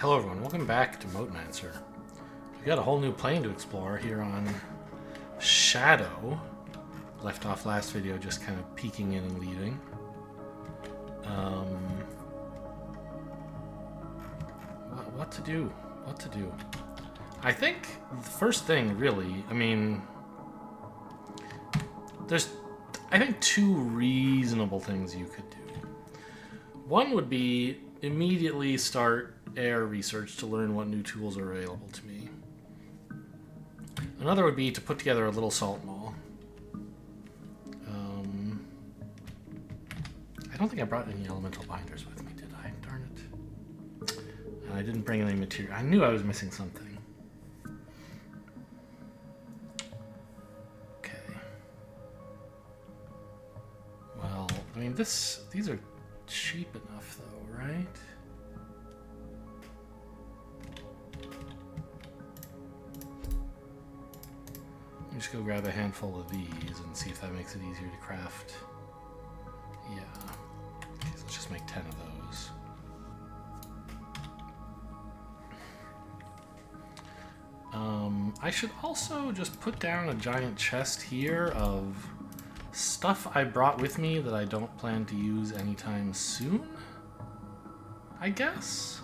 Hello everyone, welcome back to MoteMancer. We got a whole new plane to explore here on Shadow. Left off last video just kind of peeking in and leaving. What to do? What to do? I think the first thing really, there's I think two reasonable things you could do. One would be immediately start air research to learn what new tools are available to me. Another would be to put together a little salt mall. I don't think I brought any elemental binders with me, did I? Darn it. And I didn't bring any material. I knew I was missing something. Okay. Well, these are cheap enough though, right? Let me just go grab a handful of these and see if that makes it easier to craft. Yeah. Okay, so let's just make 10 of those. I should also just put down a giant chest here of stuff I brought with me that I don't plan to use anytime soon, I guess,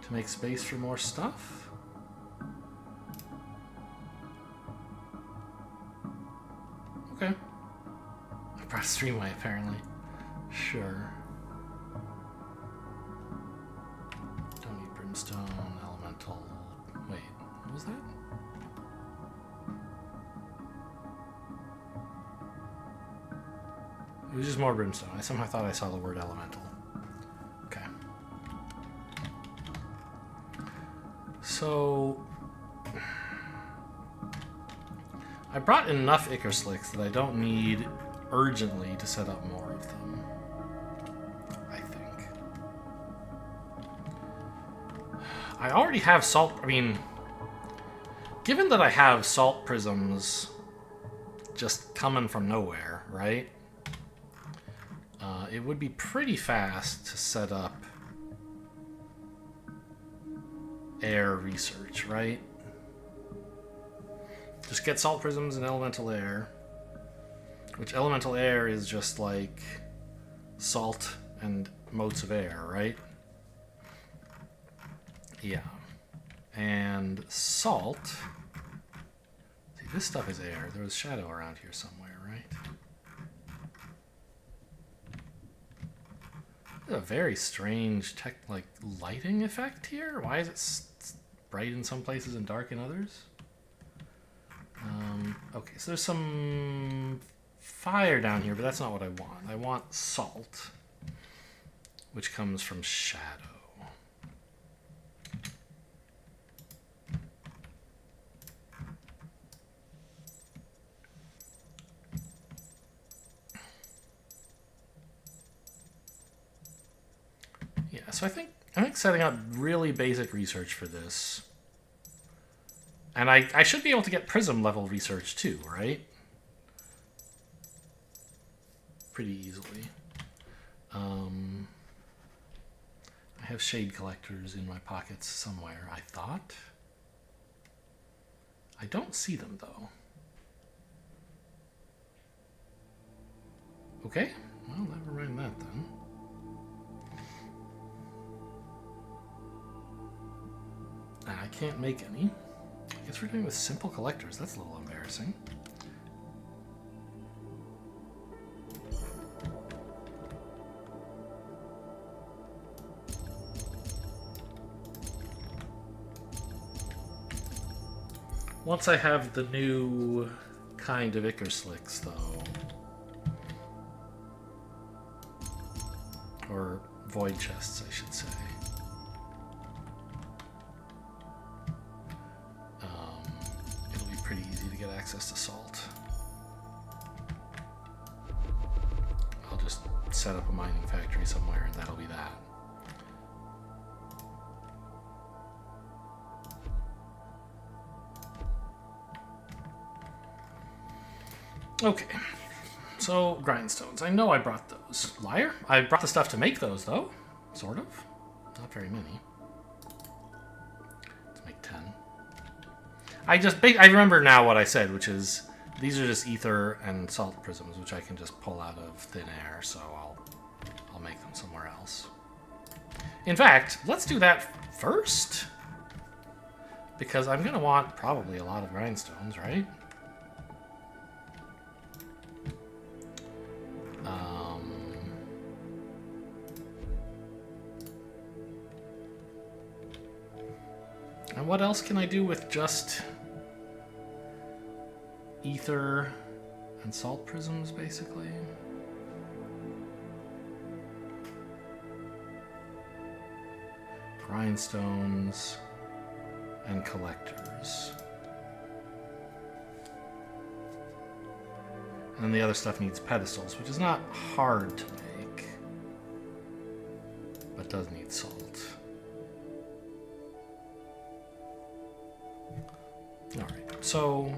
to make space for more stuff. Okay. I brought a streamway, apparently. Sure. Don't need brimstone, elemental... Wait, what was that? It was just more brimstone. I somehow thought I saw the word elemental. Okay. So... I brought enough Ichor Slicks that I don't need urgently to set up more of them. I think. I already have salt... given that I have salt prisms just coming from nowhere, right? It would be pretty fast to set up air research, right? Just get salt prisms and elemental air, which elemental air is just like salt and motes of air, right? Yeah. And salt... See, this stuff is air. There was shadow around here somewhere, right? A very strange lighting effect here. Why is it bright in some places and dark in others? Okay, so there's some fire down here, but that's not what I want. I want salt, which comes from shadow. Yeah, so I think setting up really basic research for this. And I should be able to get prism level research too, right? Pretty easily. I have shade collectors in my pockets somewhere, I thought. I don't see them though. Okay, well, never mind that then. I can't make any. I guess we're doing with simple collectors. That's a little embarrassing. Once I have the new kind of Ichor Slicks, though, or void chests, I should say. Pretty easy to get access to salt. I'll just set up a mining factory somewhere and that'll be that. Okay, so grindstones. I know I brought those. Liar? I brought the stuff to make those though. Sort of. Not very many. make 10. I remember now what I said, which is these are just ether and salt prisms, which I can just pull out of thin air, so I'll make them somewhere else. In fact, let's do that first, because I'm going to want probably a lot of grindstones, right? And what else can I do with just ether and salt prisms, basically? Grindstones and collectors. And then the other stuff needs pedestals, which is not hard to make, but does need salt. Alright, so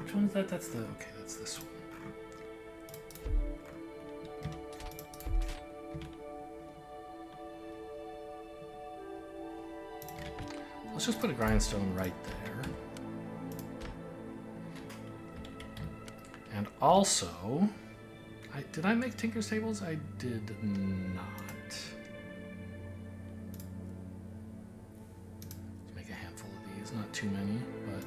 which one is that? That's the, okay, that's this one. Let's just put a grindstone right there. And also, did I make Tinker's tables? I did not. Let's make a handful of these, not too many, but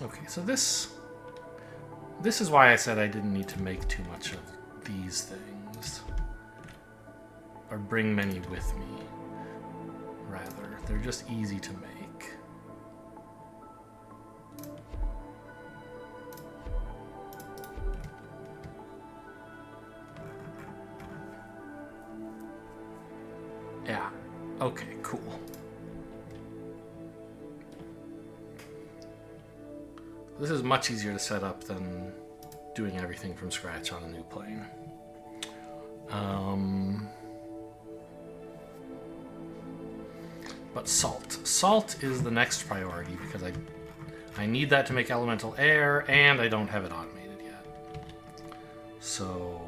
okay, so this is why I said I didn't need to make too much of these things. Or bring many with me, rather. They're just easy to make. Yeah, okay, cool. This is much easier to set up than doing everything from scratch on a new plane. But salt. Salt is the next priority because I need that to make elemental air, and I don't have it automated yet. So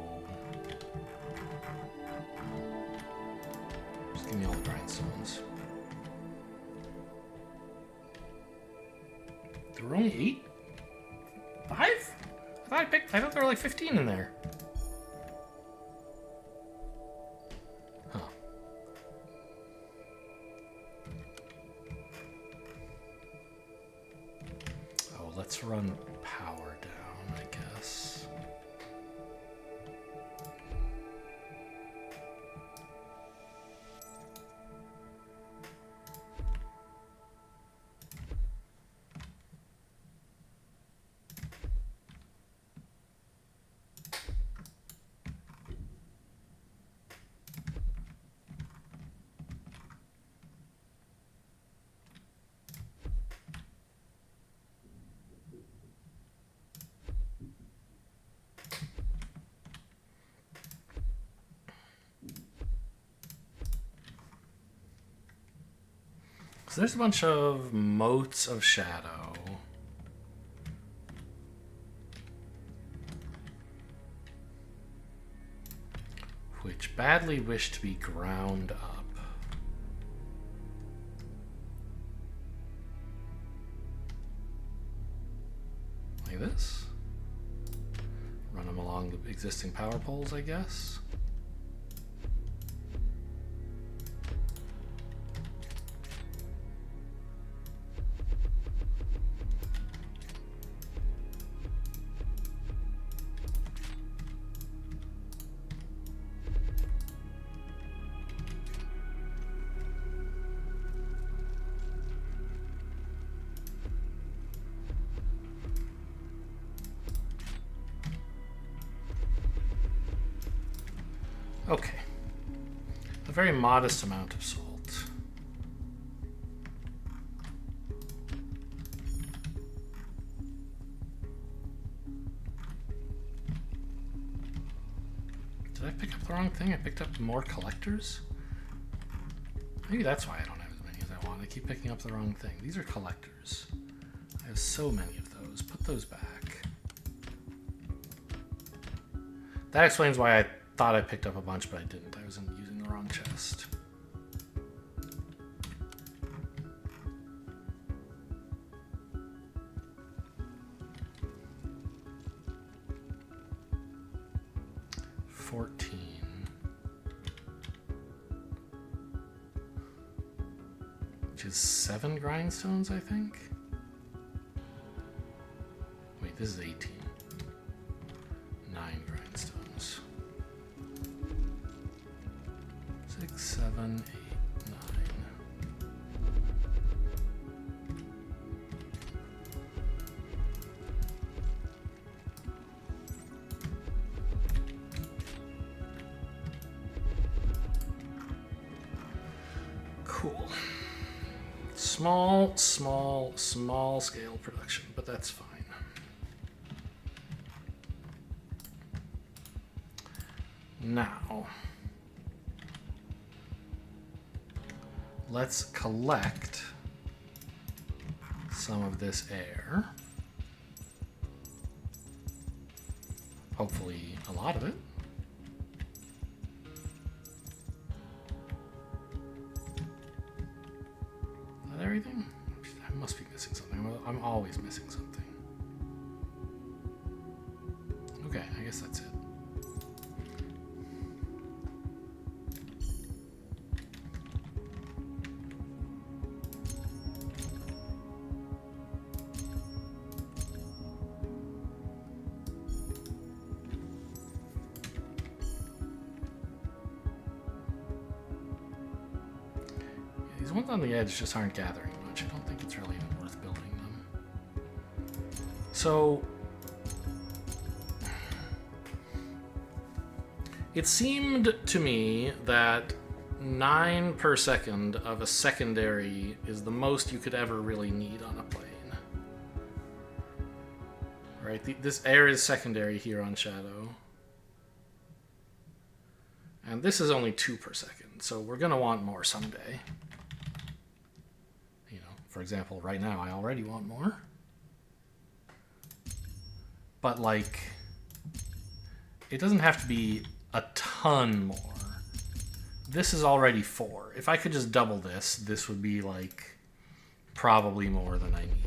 just give me all the grindstones. There were only 8? 5? I thought there were like 15 in there. Huh. Oh, let's run power down, I guess. So there's a bunch of motes of shadow. Which badly wish to be ground up. Like this. Run them along the existing power poles, I guess. Okay. A very modest amount of salt. Did I pick up the wrong thing? I picked up more collectors? Maybe that's why I don't have as many as I want. I keep picking up the wrong thing. These are collectors. I have so many of those. Put those back. That explains why I thought I picked up a bunch, but I didn't. I was using the wrong chest. Which is 7 grindstones, I think. Wait, this is 18. 9 grindstones. 6, 7, 8, 9. Cool. Small scale production, but that's fine. Now, let's collect some of this air. Hopefully a lot of it. Is that everything? I must be missing something. I'm always missing something. Okay, I guess that's it. These ones on the edge just aren't gathering much. I don't think it's really even worth building them. So it seemed to me that 9 per second of a secondary is the most you could ever really need on a plane. Right? This air is secondary here on Shadow. And this is only 2 per second, so we're going to want more someday. For example, right now I already want more. But like, it doesn't have to be a ton more. This is already 4. If I could just double this, this would be like probably more than I need.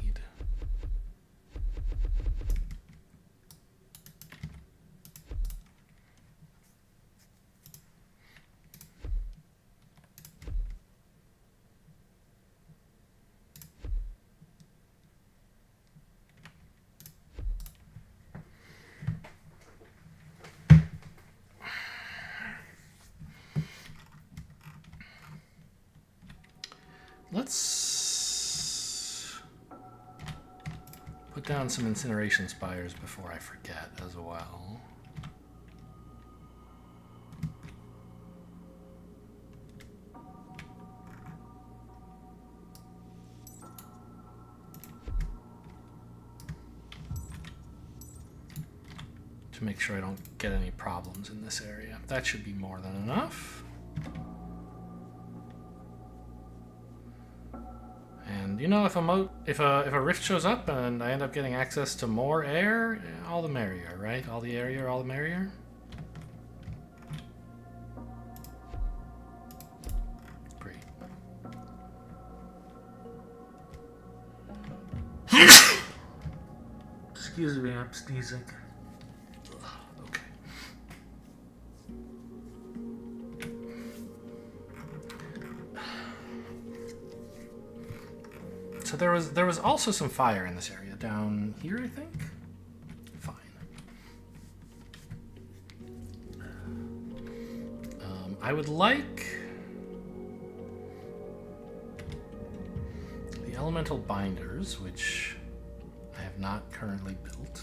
Let's put down some incineration spires before I forget as well. To make sure I don't get any problems in this area. That should be more than enough. And you know, if a rift shows up and I end up getting access to more air, all the merrier, right? All the airier, all the merrier. Great. Excuse me, I'm sneezing. Okay. So there was also some fire in this area down here, I think. Fine. I would like the elemental binders, which I have not currently built.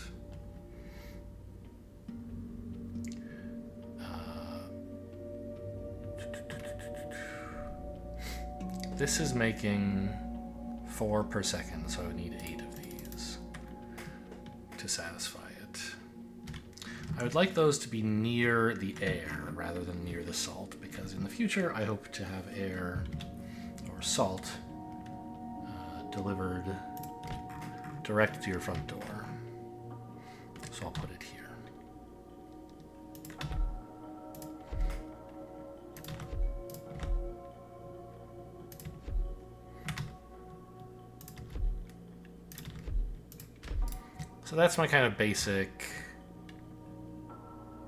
This is making 4 per second, so I would need 8 of these to satisfy it. I would like those to be near the air rather than near the salt, because in the future I hope to have air or salt delivered direct to your front door. So I'll put it here. So that's my kind of basic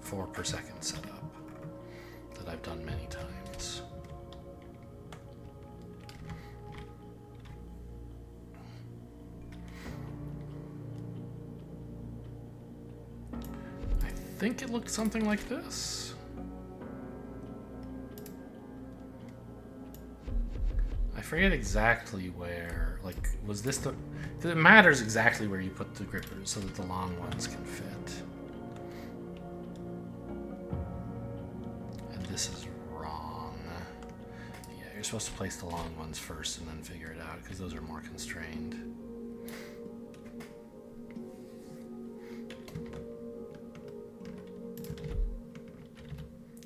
4 per second setup that I've done many times. I think it looked something like this. I forget exactly where, like, was this the... Because it matters exactly where you put the grippers so that the long ones can fit. And this is wrong. Yeah, you're supposed to place the long ones first and then figure it out, because those are more constrained.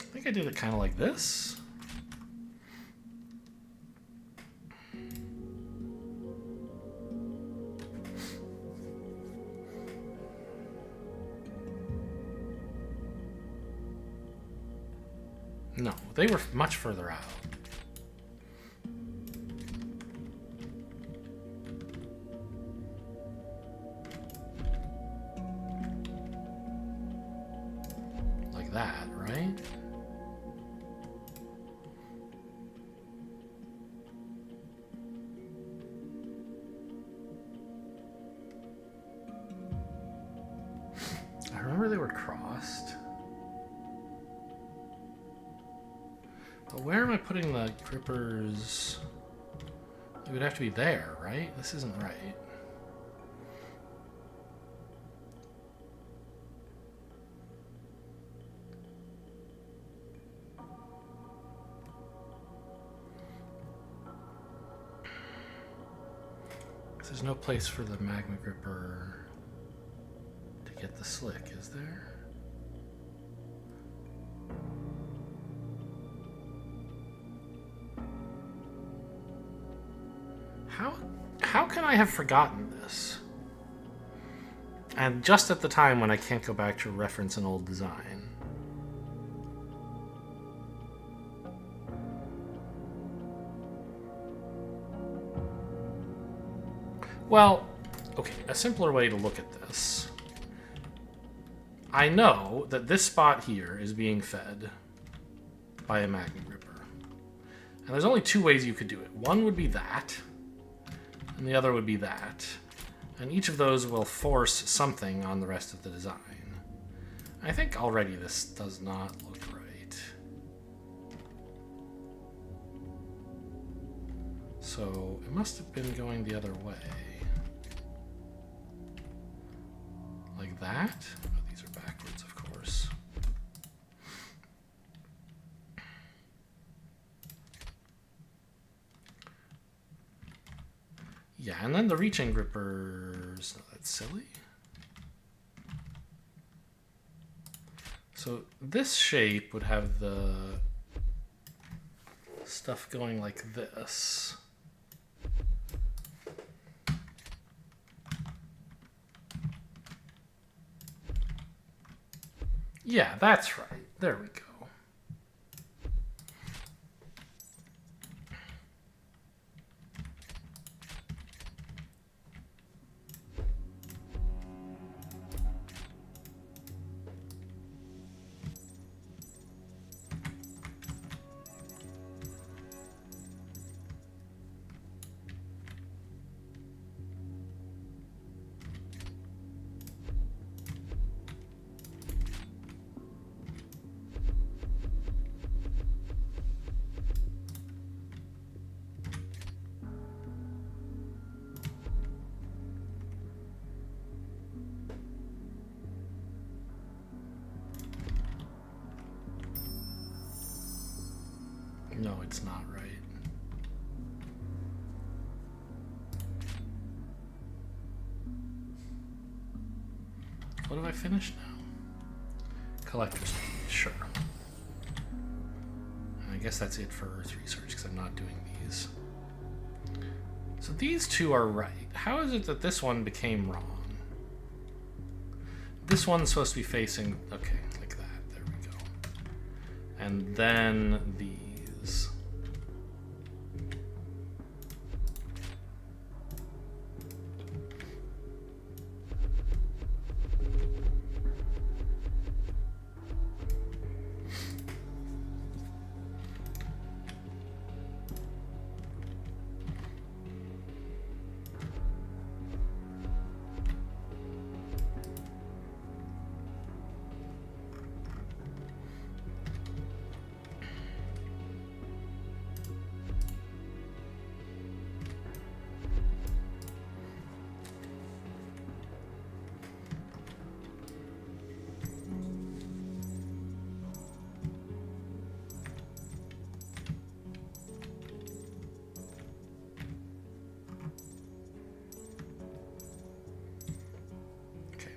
I think I did it kind of like this. No, they were much further out. Like that, right? I remember they were crossed. But where am I putting the grippers? It would have to be there, right? This isn't right. There's no place for the magma gripper to get the slick, is there? How can I have forgotten this? And just at the time when I can't go back to reference an old design. Well, okay, a simpler way to look at this. I know that this spot here is being fed by a magma gripper. And there's only 2 ways you could do it. One would be that, and the other would be that. And each of those will force something on the rest of the design. I think already this does not look right. So it must have been going the other way. Like that? Oh, these are backwards, of course. Yeah, and then the reaching grippers, oh, that's silly. So this shape would have the stuff going like this. Yeah, that's right. There we go. No, it's not right. What have I finished now? Collector's page, sure. I guess that's it for Earth research, because I'm not doing these. So these two are right. How is it that this one became wrong? This one's supposed to be facing... Okay, like that. There we go. And then these.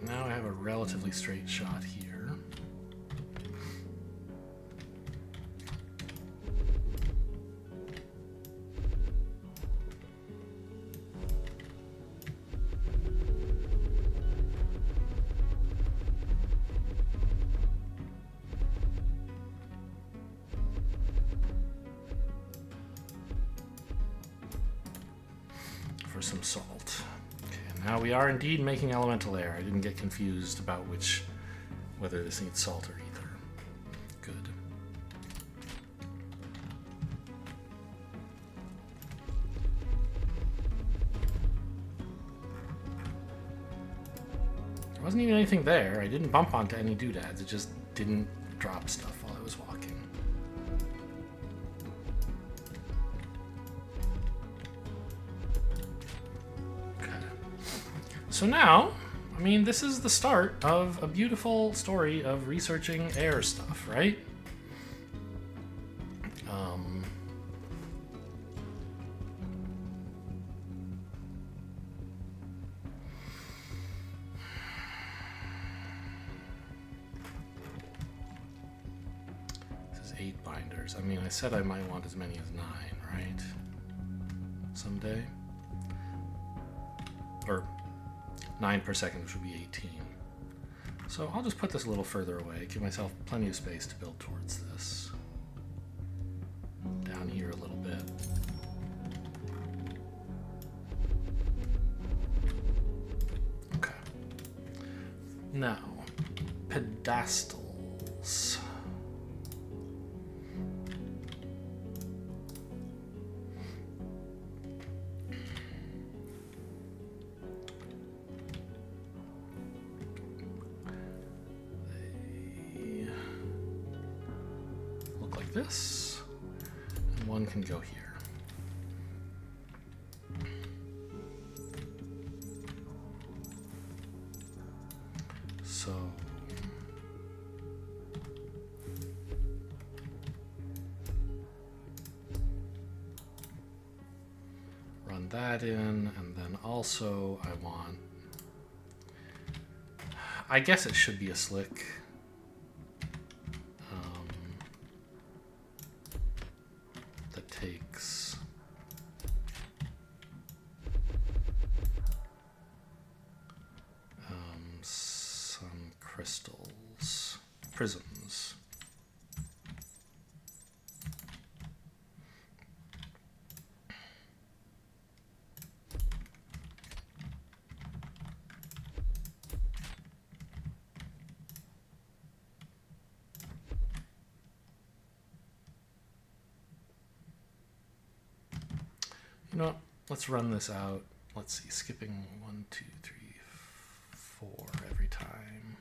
Now I have a relatively straight shot here. For some salt. Now we are indeed making elemental air. I didn't get confused about whether this needs salt or ether. Good. There wasn't even anything there. I didn't bump onto any doodads. It just didn't drop stuff while I was walking. So now, I mean, this is the start of a beautiful story of researching air stuff, right? This is 8 binders. I mean, I said I might want as many as 9, right? Someday? Or 9 per second, which would be 18. So I'll just put this a little further away, give myself plenty of space to build towards this. Down here a little bit. Okay. Now, pedestals. This, and one can go here. So run that in, and then also I want, I guess it should be a slick. Takes some crystals, prisms. You know what? Let's run this out. Let's see, skipping 1, 2, 3, 4 every time.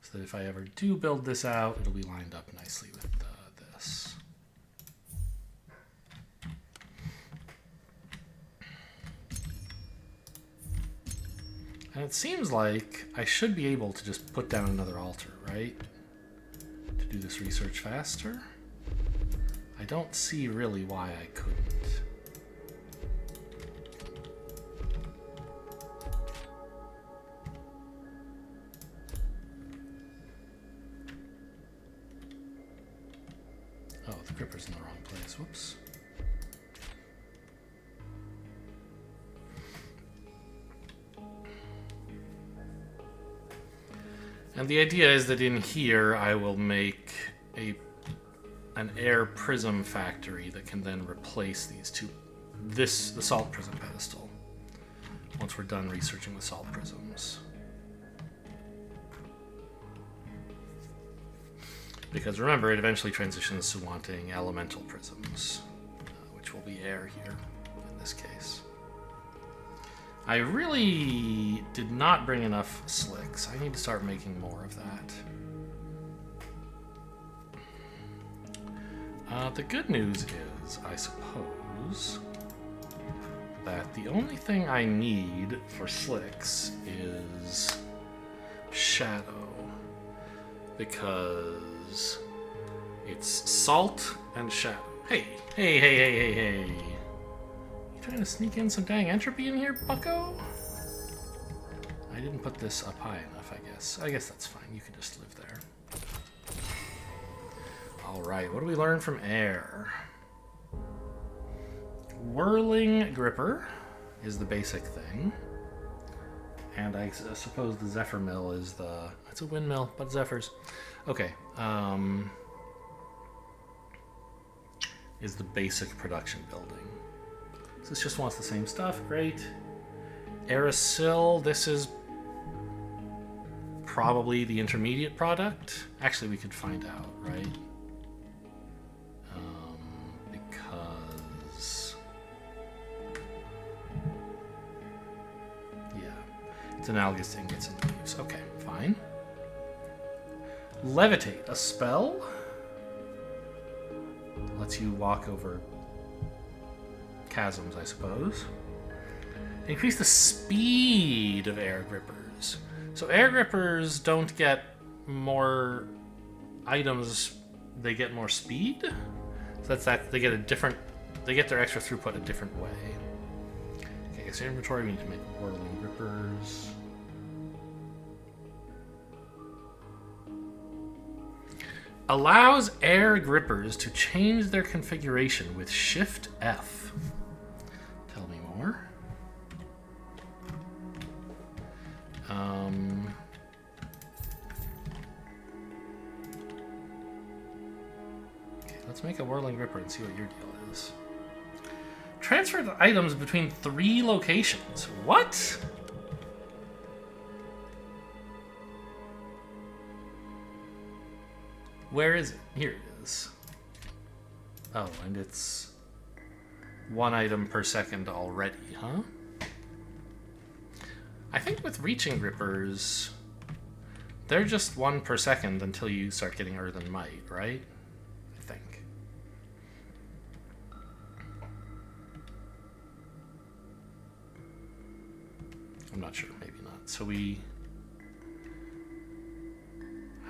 So that if I ever do build this out, it'll be lined up nicely with this. And it seems like I should be able to just put down another altar, right? To do this research faster. I don't see really why I couldn't. Oh, the gripper's in the wrong place. Whoops. And the idea is that in here I will make an air prism factory that can then replace these two, the salt prism pedestal, once we're done researching the salt prisms. Because remember, it eventually transitions to wanting elemental prisms, which will be air here in this case. I really did not bring enough slicks. I need to start making more of that. The good news is, I suppose, that the only thing I need for slicks is shadow, because it's salt and shadow. Hey, hey, hey, hey, hey, hey. You trying to sneak in some dang entropy in here, bucko? I didn't put this up high enough, I guess. I guess that's fine. You can just live there. Alright, what do we learn from air? Whirling gripper is the basic thing. And I suppose the Zephyr Mill is the... It's a windmill, but Zephyrs. Okay. Is the basic production building. So this just wants the same stuff. Great. Aerosil, this is probably the intermediate product. Actually, we could find out, right? Because... Yeah. It's analogous to ingots and leaves. Okay, fine. Levitate, a spell? Lets you walk over chasms, I suppose. Increase the speed of air grippers. So air grippers don't get more items, they get more speed? So that's that, they get their extra throughput a different way. Okay, so inventory, we need to make whirling grippers. Allows air grippers to change their configuration with Shift F. Tell me more. Okay, let's make a whirling gripper and see what your deal is. Transfer the items between 3 locations. What? Where is it? Here it is. Oh, and it's 1 item per second already, huh? I think with reaching grippers, they're just 1 per second until you start getting Earthen Might, right? I think. I'm not sure, maybe not. So we...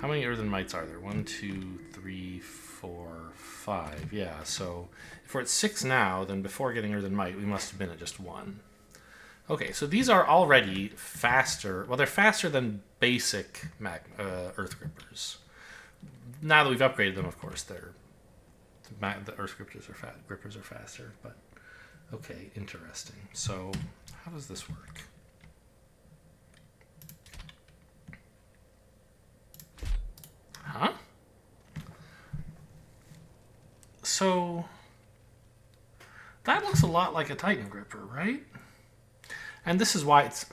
How many Earthen Mites are there? 1, 2, 3, 4, 5. Yeah, so if we're at 6 now, then before getting Earthen Mite, we must have been at just 1. Okay, so these are already faster. Well, they're faster than basic Earth Grippers. Now that we've upgraded them, of course, the Earth Grippers are faster. But okay, interesting. So how does this work? Huh? So that looks a lot like a Titan Gripper, right? And this is why it's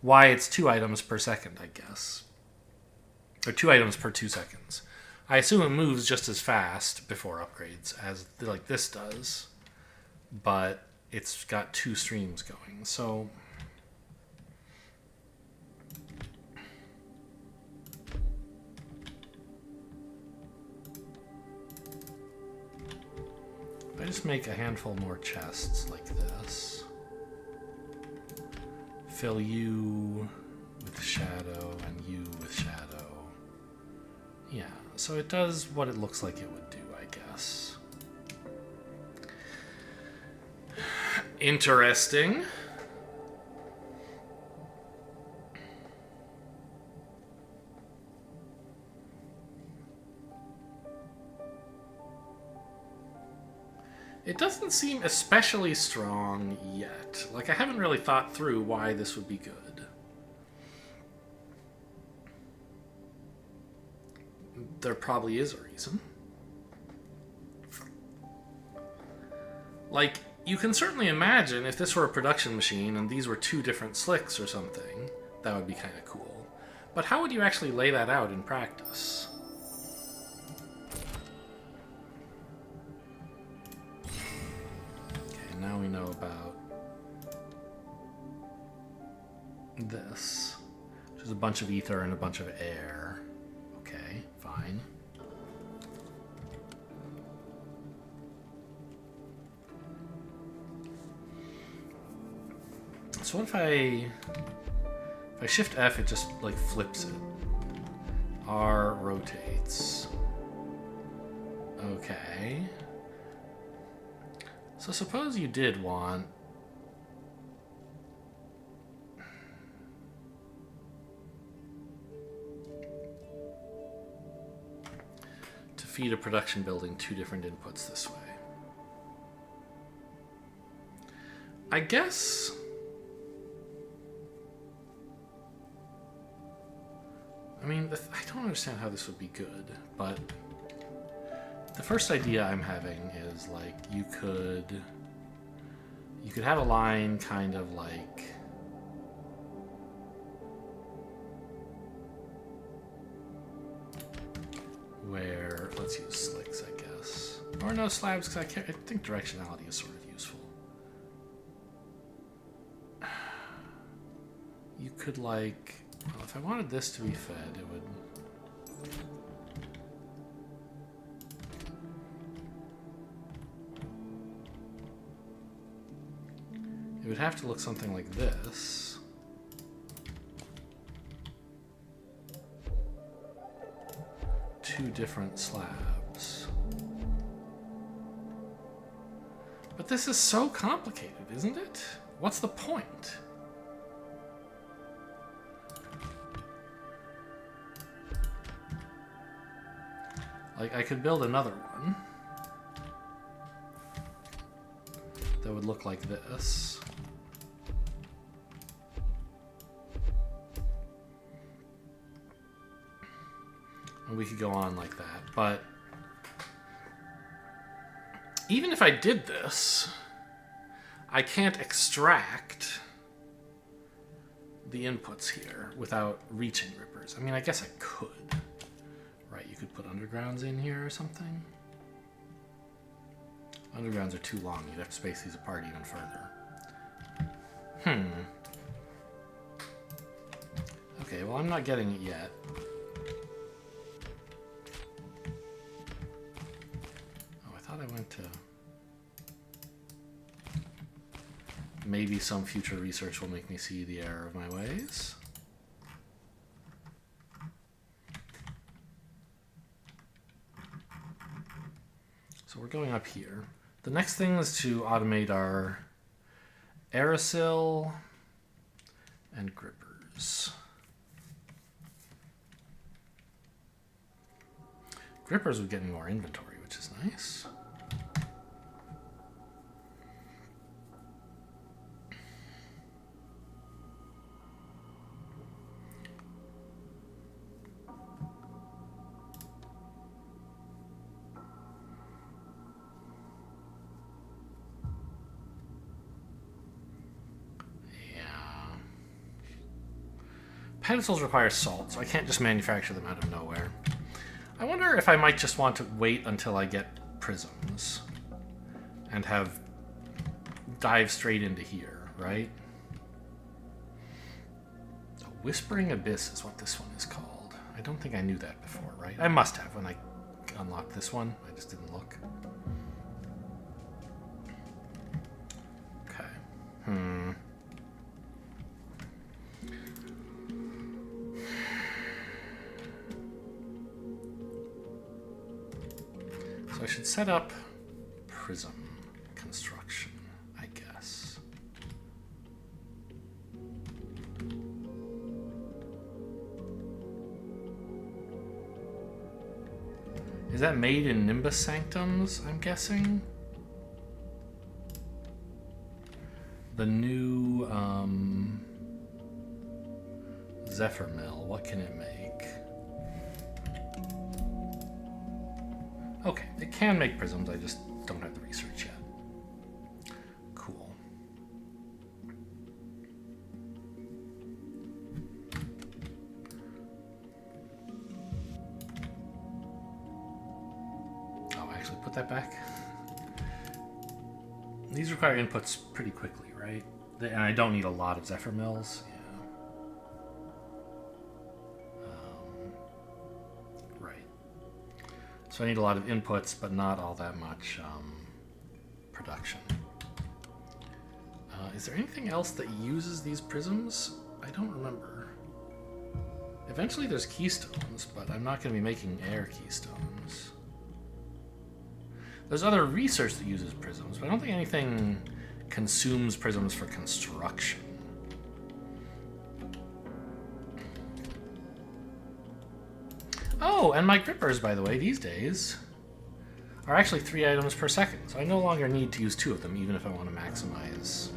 why it's 2 items per second, I guess. Or 2 items per 2 seconds. I assume it moves just as fast before upgrades as like this does, but it's got 2 streams going. So if I just make a handful more chests like this, fill you with shadow and you with shadow. Yeah, so it does what it looks like it would do, I guess. Interesting. It doesn't seem especially strong yet. Like, I haven't really thought through why this would be good. There probably is a reason. Like, you can certainly imagine if this were a production machine and these were two different slicks or something, that would be kind of cool. But how would you actually lay that out in practice? Okay, now we know about this, which is a bunch of ether and a bunch of air. Okay, fine. So what if I shift F, it just like flips it. R rotates. Okay. So suppose you did want to feed a production building two different inputs this way. I guess I mean, I don't understand how this would be good, but the first idea I'm having is like you could have a line kind of like where, let's use slicks, I guess, or no slabs, because I think directionality is sort of useful. You could like, well, if I wanted this to be fed, it would... It would have to look something like this. Two different slabs. But this is so complicated, isn't it? What's the point? Like, I could build another one that would look like this. And we could go on like that. But even if I did this, I can't extract the inputs here without reaching rippers. I mean, I guess I could. Right, you could put undergrounds in here or something. Undergrounds are too long. You'd have to space these apart even further. Okay, well, I'm not getting it yet. Oh, I thought I went to... Maybe some future research will make me see the error of my ways. So we're going up here. The next thing is to automate our aerosol and grippers. Grippers would get me more inventory, which is nice. Pedestals require salt, so I can't just manufacture them out of nowhere. I wonder if I might just want to wait until I get prisms and have dive straight into here, right? A Whispering Abyss is what this one is called. I don't think I knew that before, right? I must have when I unlocked this one. I just didn't look. Okay. So I should set up prism construction, I guess. Is that made in Nimbus Sanctums, I'm guessing? the new Zephyr Mill. What can it make? Okay, it can make prisms. I just don't have the research yet. Cool. Oh, I actually put that back. These require inputs pretty quickly, right? And I don't need a lot of Zephyr Mills. Right. So I need a lot of inputs, but not all that much production. Is there anything else that uses these prisms? I don't remember. Eventually there's keystones, but I'm not going to be making air keystones. There's other research that uses prisms, but I don't think anything consumes prisms for construction. Oh, and my grippers, by the way, these days are actually 3 items per second, so I no longer need to use 2 of them, even if I want to maximize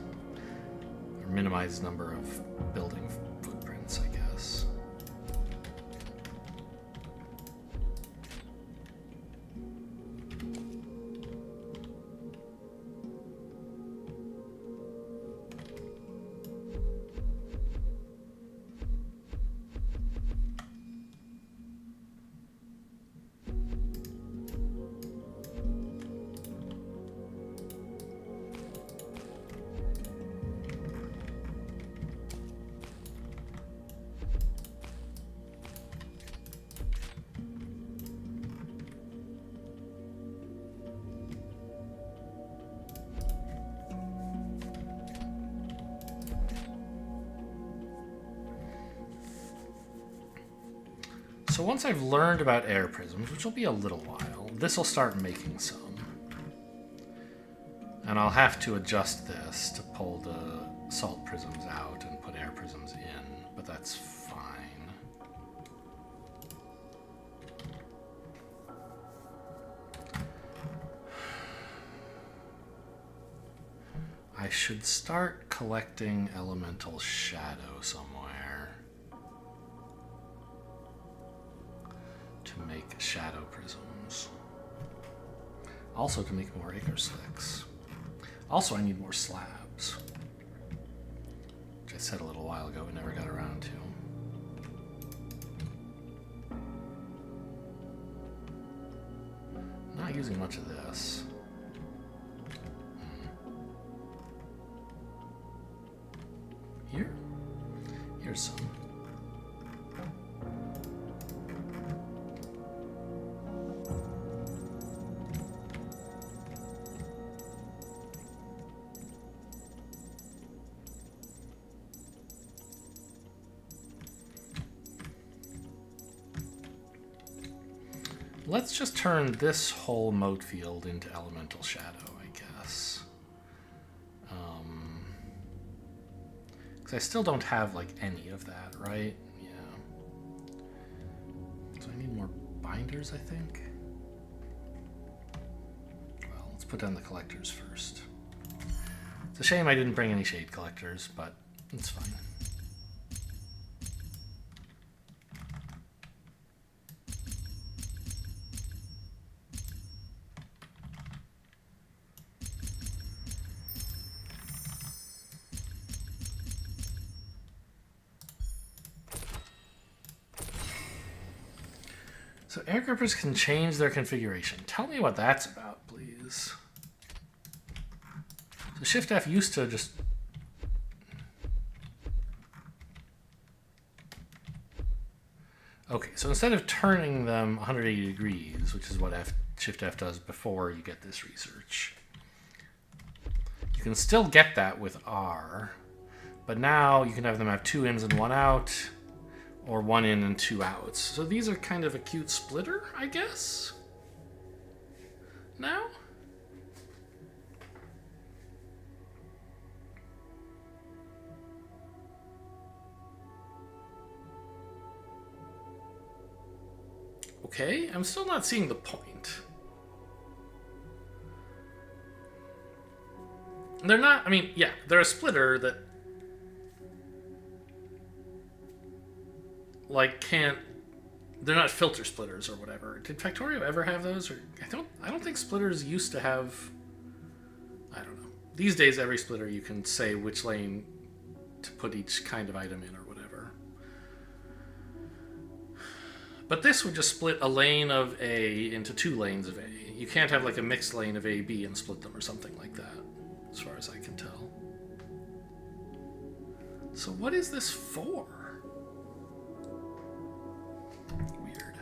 or minimize the number of building footprints, I guess. So once I've learned about air prisms, which will be a little while, this will start making some. And I'll have to adjust this to pull the salt prisms out and put air prisms in, but that's fine. I should start collecting elemental shadow somewhere to make shadow prisms. Also to make more acre slicks. Also, I need more slabs, which I said a little while ago, but never got around to. Not using much of this. Here's some. Let's just turn this whole moat field into elemental shadow, I guess. Because I still don't have, like, any of that, right? Yeah. So I need more binders, I think. Well, let's put down the collectors first. It's a shame I didn't bring any shade collectors, but it's fine. So air grippers can change their configuration. Tell me what that's about, please. So Shift F used to just... Okay, so instead of turning them 180 degrees, which is what Shift F does before you get this research, you can still get that with R, but now you can have them have 2 ins and 1 out, or 1 in and 2 outs. So these are kind of a cute splitter, I guess? Now? Okay, I'm still not seeing the point. they're not, I mean, yeah, they're a splitter that, like, can't, they're not filter splitters or whatever. Did Factorio ever have those? Or I don't think splitters used to have, I don't know. These days, every splitter you can say which lane to put each kind of item in or whatever. But this would just split a lane of A into 2 lanes of A. You can't have like a mixed lane of A, B and split them or something like that, as far as I can tell. So what is this for? Weird.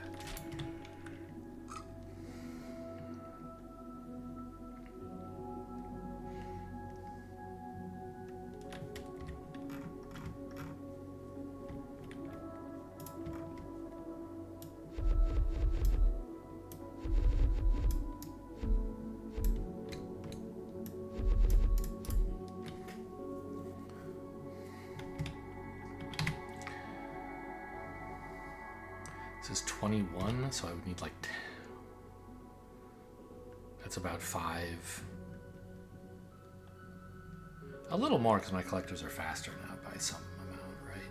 This is 21, so I would need like 10. That's about 5. A little more because my collectors are faster now by some amount, right?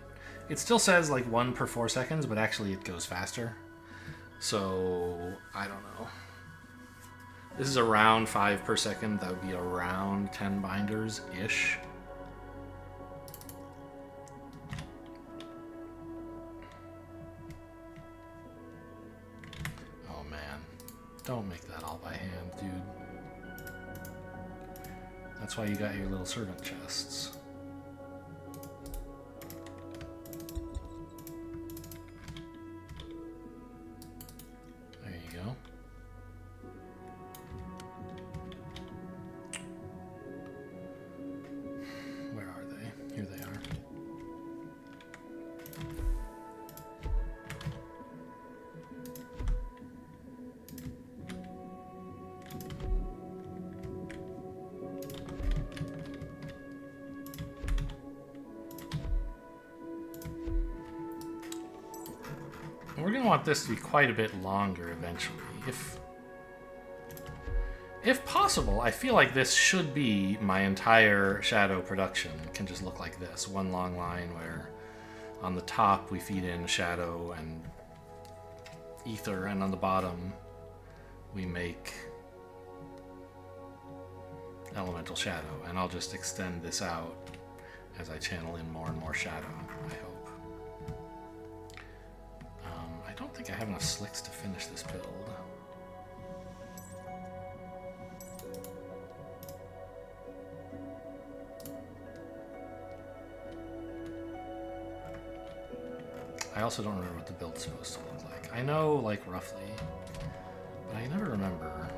It still says like 1 per 4 seconds, but actually it goes faster. So, I don't know. This is around 5 per second. That would be around 10 binders-ish. Don't make that all by hand, dude. That's why you got your little servant chests. There you go. Where are they? Here they are. We're going to want this to be quite a bit longer eventually. If possible, I feel like this should be my entire shadow production. It can just look like this. One long line where on the top we feed in shadow and ether, and on the bottom we make elemental shadow. And I'll just extend this out as I channel in more and more shadow, I hope. I don't think I have enough slicks to finish this build. I also don't remember what the build's supposed to look like. I know, like, roughly, but I never remember.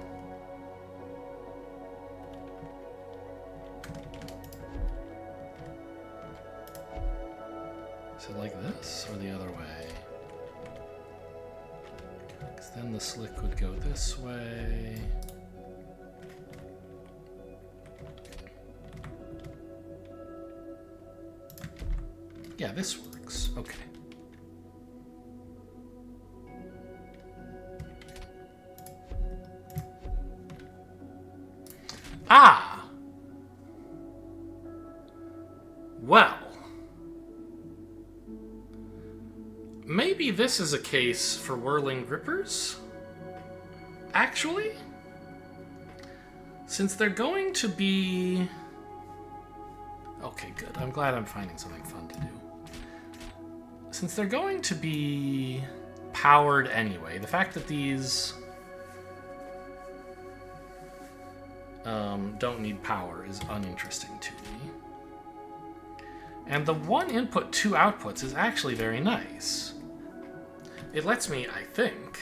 Is it like this, or the other way? Because then the slick would go this way. Yeah, this works. Okay. Ah! Well. Maybe this is a case for whirling grippers? Actually? Since they're going to be... Okay, good. I'm glad I'm finding something fun to do. Since they're going to be powered anyway, the fact that these don't need power is uninteresting to me. And the 1 input, 2 outputs is actually very nice. It lets me, I think,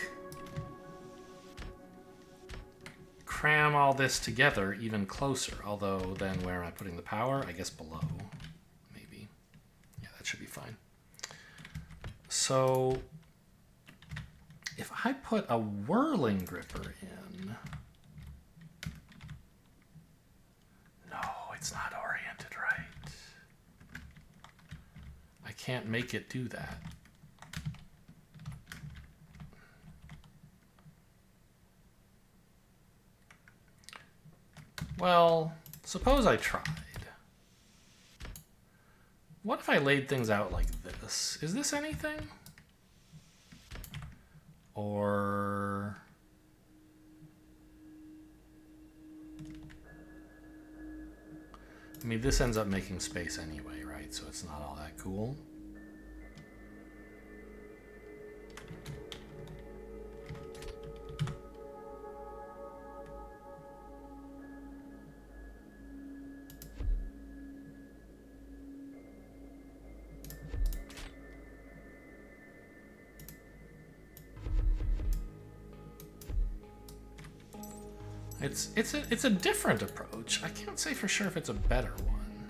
cram all this together even closer. Although then where am I putting the power? I guess below, maybe. Yeah, that should be fine. So if I put a whirling gripper in... No, it's not oriented right. I can't make it do that. Well, suppose I tried. What if I laid things out like this? Is this anything? Or... I mean, this ends up making space anyway, right? So it's not all that cool. It's a different approach. I can't say for sure if it's a better one.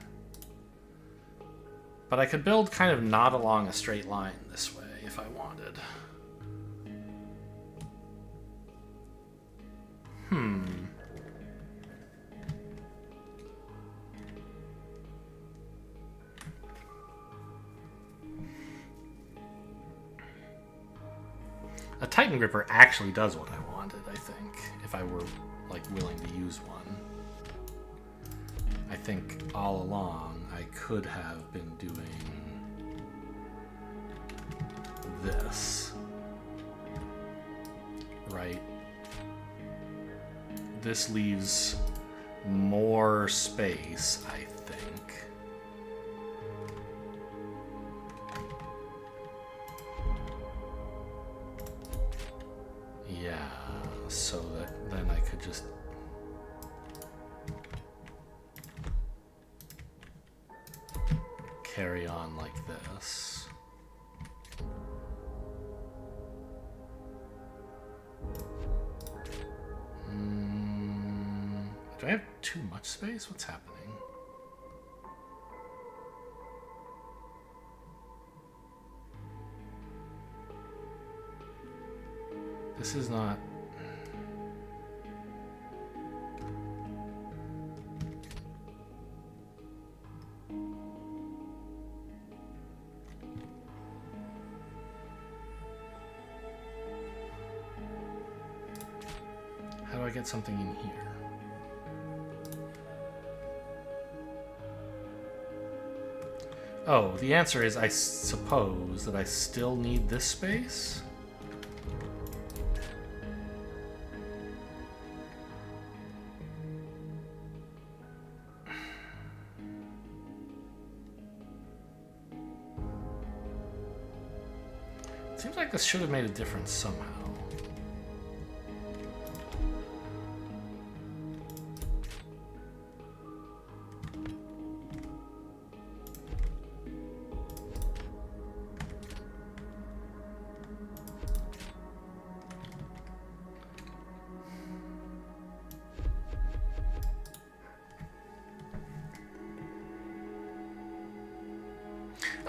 But I could build kind of not along a straight line this way if I wanted. A Titan Gripper actually does what I wanted, I think, if I were like willing to use one. I think all along I could have been doing this, right? This leaves more space, I think. Yeah, so that then I could just carry on like this. Do I have too much space? What's happening? This is not... How do I get something in here? Oh, the answer is I suppose that I still need this space? Seems like this should have made a difference somehow.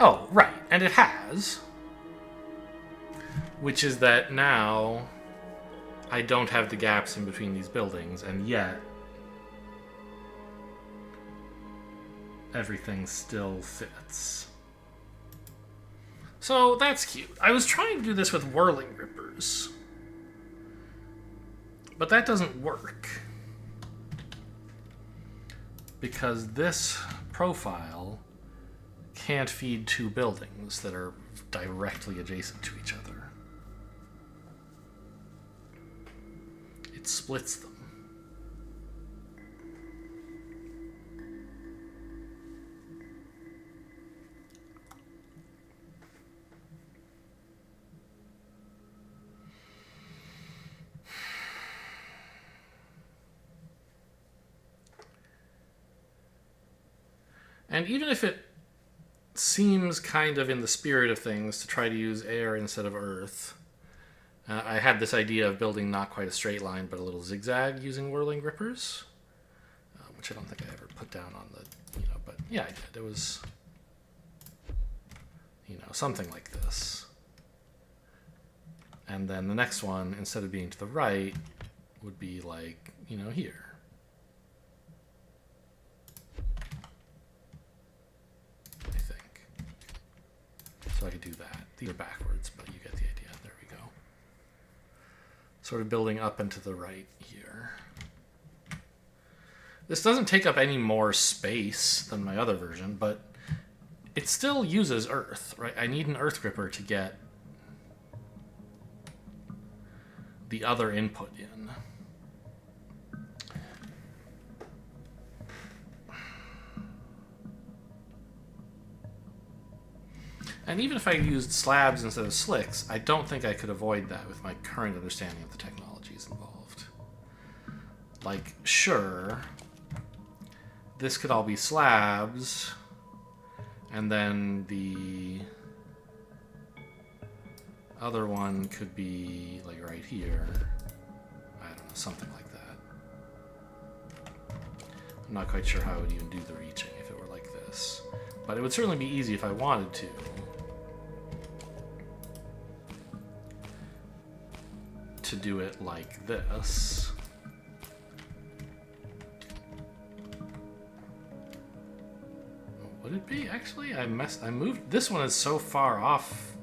Oh, right, and it has. Which is that now I don't have the gaps in between these buildings, and yet everything still fits. So that's cute. I was trying to do this with whirling grippers, but that doesn't work because this profile can't feed two buildings that are directly adjacent to each other. It splits them. And even if it seems kind of in the spirit of things to try to use air instead of earth, I had this idea of building not quite a straight line, but a little zigzag using whirling grippers, which I don't think I ever put down on the, but yeah, I did. It was, something like this. And then the next one, instead of being to the right, would be like, here. I think. So I could do that. These are backwards, but you get the idea. There we go. Sort of building up and to the right here. This doesn't take up any more space than my other version, but it still uses earth, right? I need an earth gripper to get the other input in. And even if I used slabs instead of slicks, I don't think I could avoid that with my current understanding of the technologies involved. Like, sure, this could all be slabs, and then the other one could be, like, right here. I don't know, something like that. I'm not quite sure how I would even do the reaching if it were like this. But it would certainly be easy if I wanted to do it like this. Would it be? Actually, I moved. This one is so far off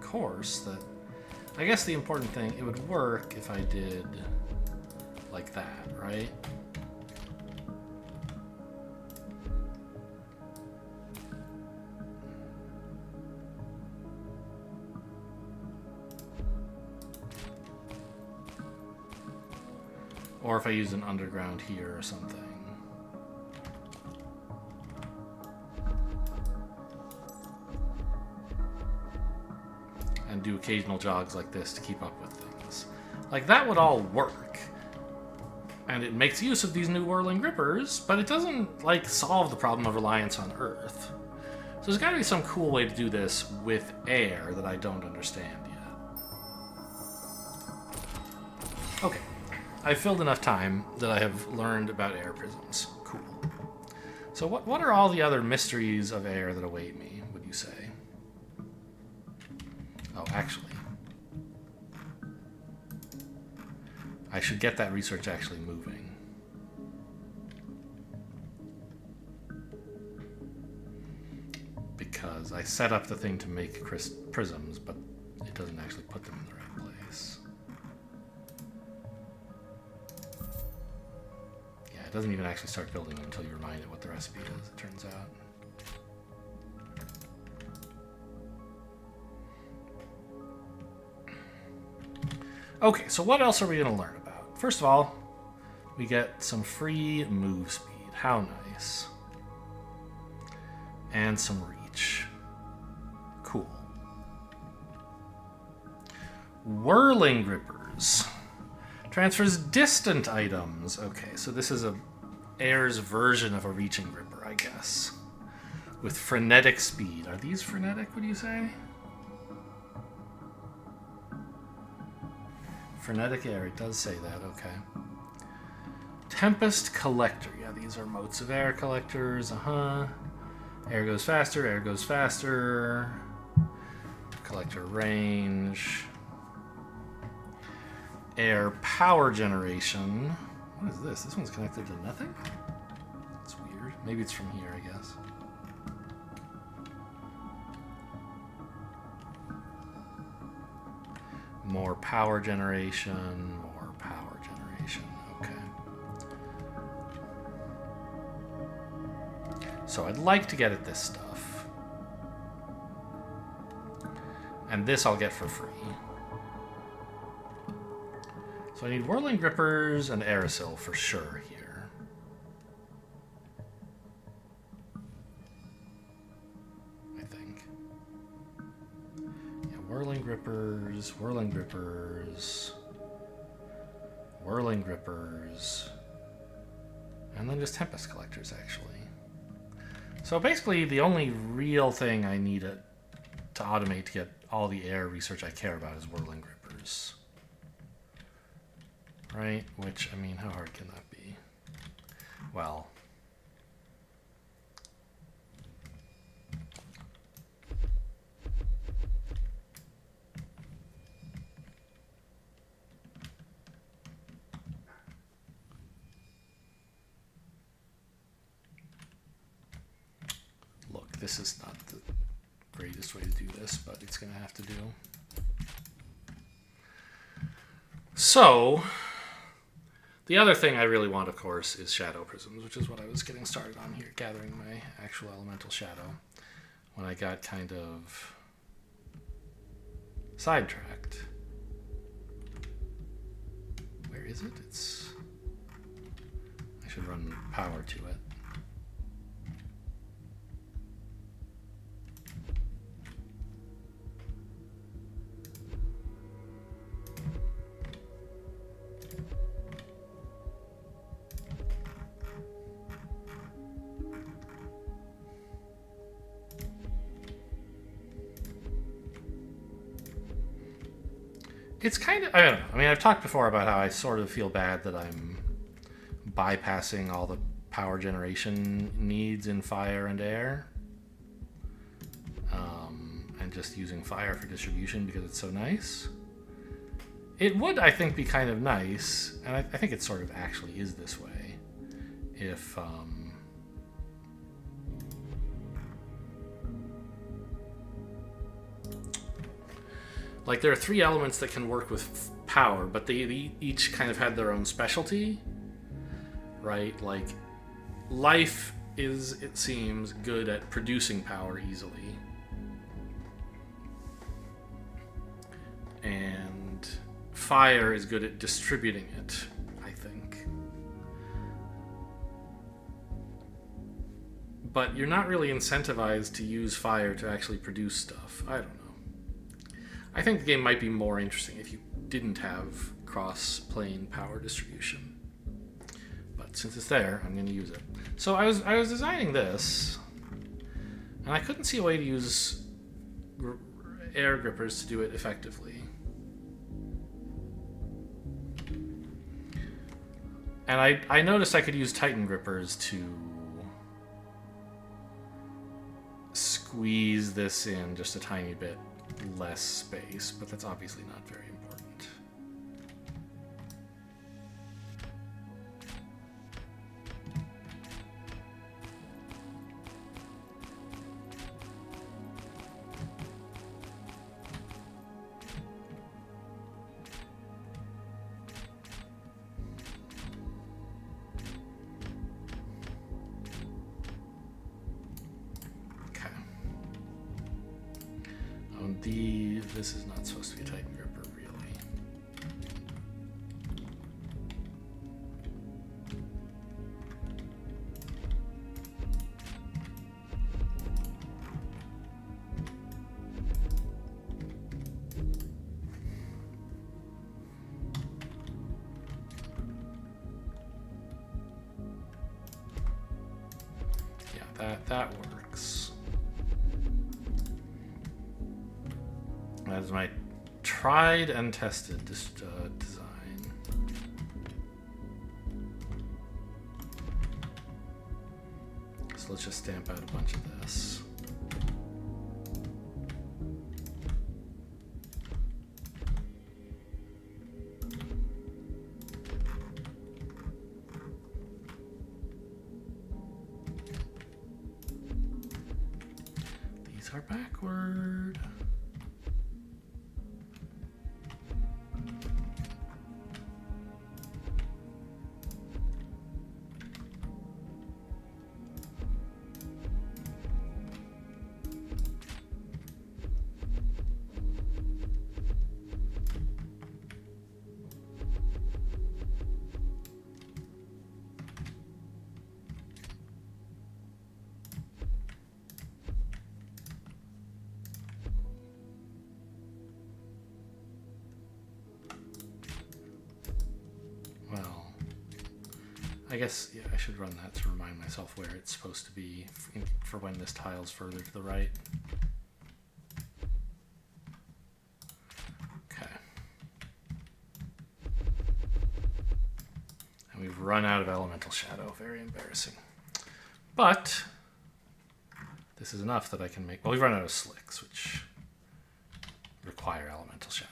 course that I guess the important thing, it would work if I did like that, right? Or if I use an underground here or something. And do occasional jogs like this to keep up with things. Like, that would all work. And it makes use of these new whirling grippers, but it doesn't, like, solve the problem of reliance on Earth. So there's gotta be some cool way to do this with air that I don't understand yet. Okay. I've filled enough time that I have learned about air prisms. Cool. So what are all the other mysteries of air that await me, would you say? Oh, actually. I should get that research actually moving. Because I set up the thing to make prisms, but it doesn't actually put them in the right place. It doesn't even actually start building them until you remind it what the recipe is, it turns out. Okay, so what else are we going to learn about? First of all, we get some free move speed. How nice. And some reach. Cool. Whirling grippers. Transfers distant items. Okay, so this is air's version of a reaching gripper, I guess. With frenetic speed. Are these frenetic, would you say? Frenetic air, it does say that, okay. Tempest collector. Yeah, these are motes of air collectors, Air goes faster, air goes faster. Collector range. Air power generation. What is this? This one's connected to nothing? That's weird. Maybe it's from here, I guess. More power generation, more power generation. Okay. So I'd like to get at this stuff. And this I'll get for free. So I need whirling grippers and aerosol for sure here. I think. Yeah, whirling grippers, whirling grippers, whirling grippers, and then just tempest collectors, actually. So basically, the only real thing I need to automate to get all the air research I care about is whirling grippers. Right? Which, I mean, how hard can that be? Well. Look, this is not the greatest way to do this, but it's going to have to do. So, The other thing I really want, of course, is shadow prisms, which is what I was getting started on here, gathering my actual elemental shadow, when I got kind of sidetracked. Where is it? I should run power to it. It's kind of, I don't know. I mean, I've talked before about how I sort of feel bad that I'm bypassing all the power generation needs in fire and air. And just using fire for distribution because it's so nice. It would, I think, be kind of nice, and I think it sort of actually is this way, if like there are 3 elements that can work with power, but they each kind of had their own specialty, right? Like life is, it seems, good at producing power easily, and fire is good at distributing it, I think. But you're not really incentivized to use fire to actually produce stuff. I don't know. I think the game might be more interesting if you didn't have cross-plane power distribution. But since it's there, I'm going to use it. So I was designing this, and I couldn't see a way to use air grippers to do it effectively. And I noticed I could use Titan grippers to squeeze this in just a tiny bit less space, but that's obviously not very important. This is not supposed to be a Titan gripper, really. Yeah, that works. That is my tried and tested design. So let's just stamp out a bunch of this. These are backward. I guess, yeah, I should run that to remind myself where it's supposed to be for when this tile's further to the right. Okay. And we've run out of elemental shadow. Very embarrassing. But this is enough that I can make... Well, we've run out of slicks, which require elemental shadow.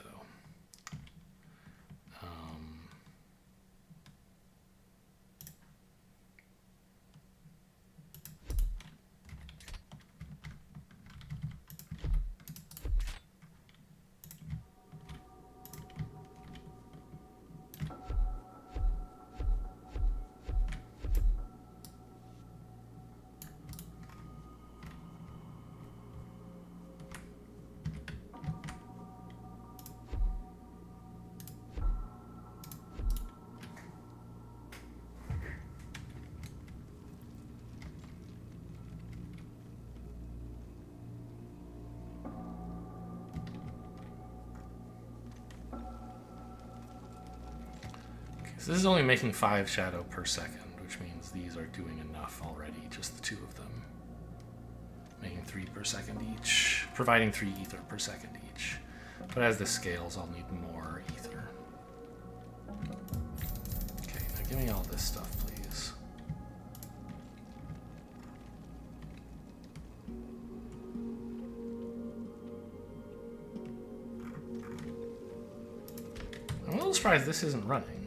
So this is only making 5 shadow per second, which means these are doing enough already, just the 2 of them. Making 3 per second each, providing 3 ether per second each. But as this scales, I'll need more ether. Okay, now give me all this stuff, please. I'm a little surprised this isn't running.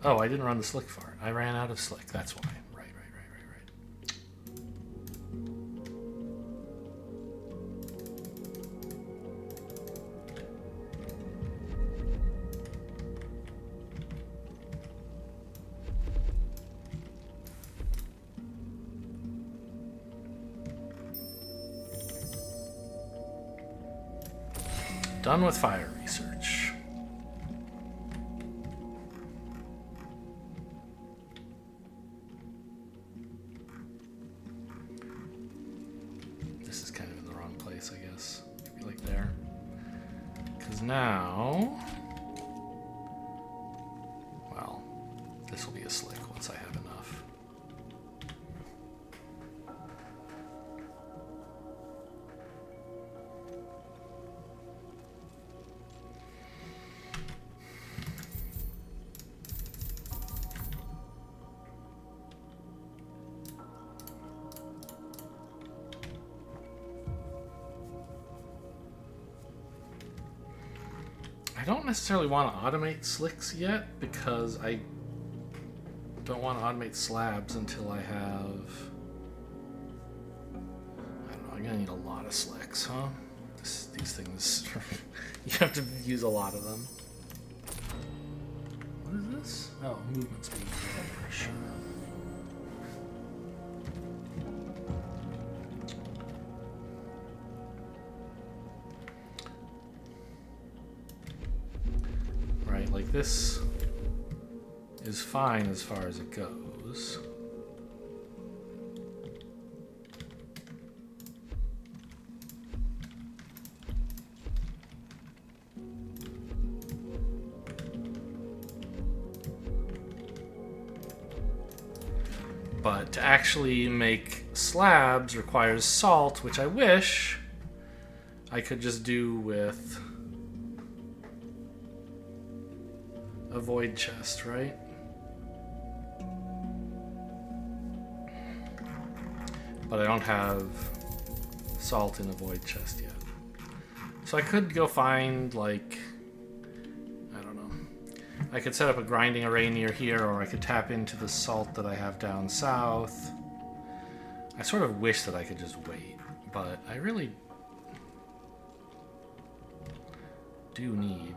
Oh, I didn't run the slick fart. I ran out of slick, that's why. Right. Done with fire research. This is kind of in the wrong place, I guess. Maybe like there. Because now... Well, this will be a slick once I have enough. I don't necessarily want to automate slicks yet because I don't want to automate slabs until I have... I don't know, I'm going to need a lot of slicks, huh? These things, you have to use a lot of them. What is this? Oh, movement speed. Sure. Like this is fine as far as it goes. But to actually make slabs requires salt, which I wish I could just do with a void chest, right? But I don't have salt in the void chest yet. So I could go find, like, I don't know. I could set up a grinding array near here, or I could tap into the salt that I have down south. I sort of wish that I could just wait, but I really do need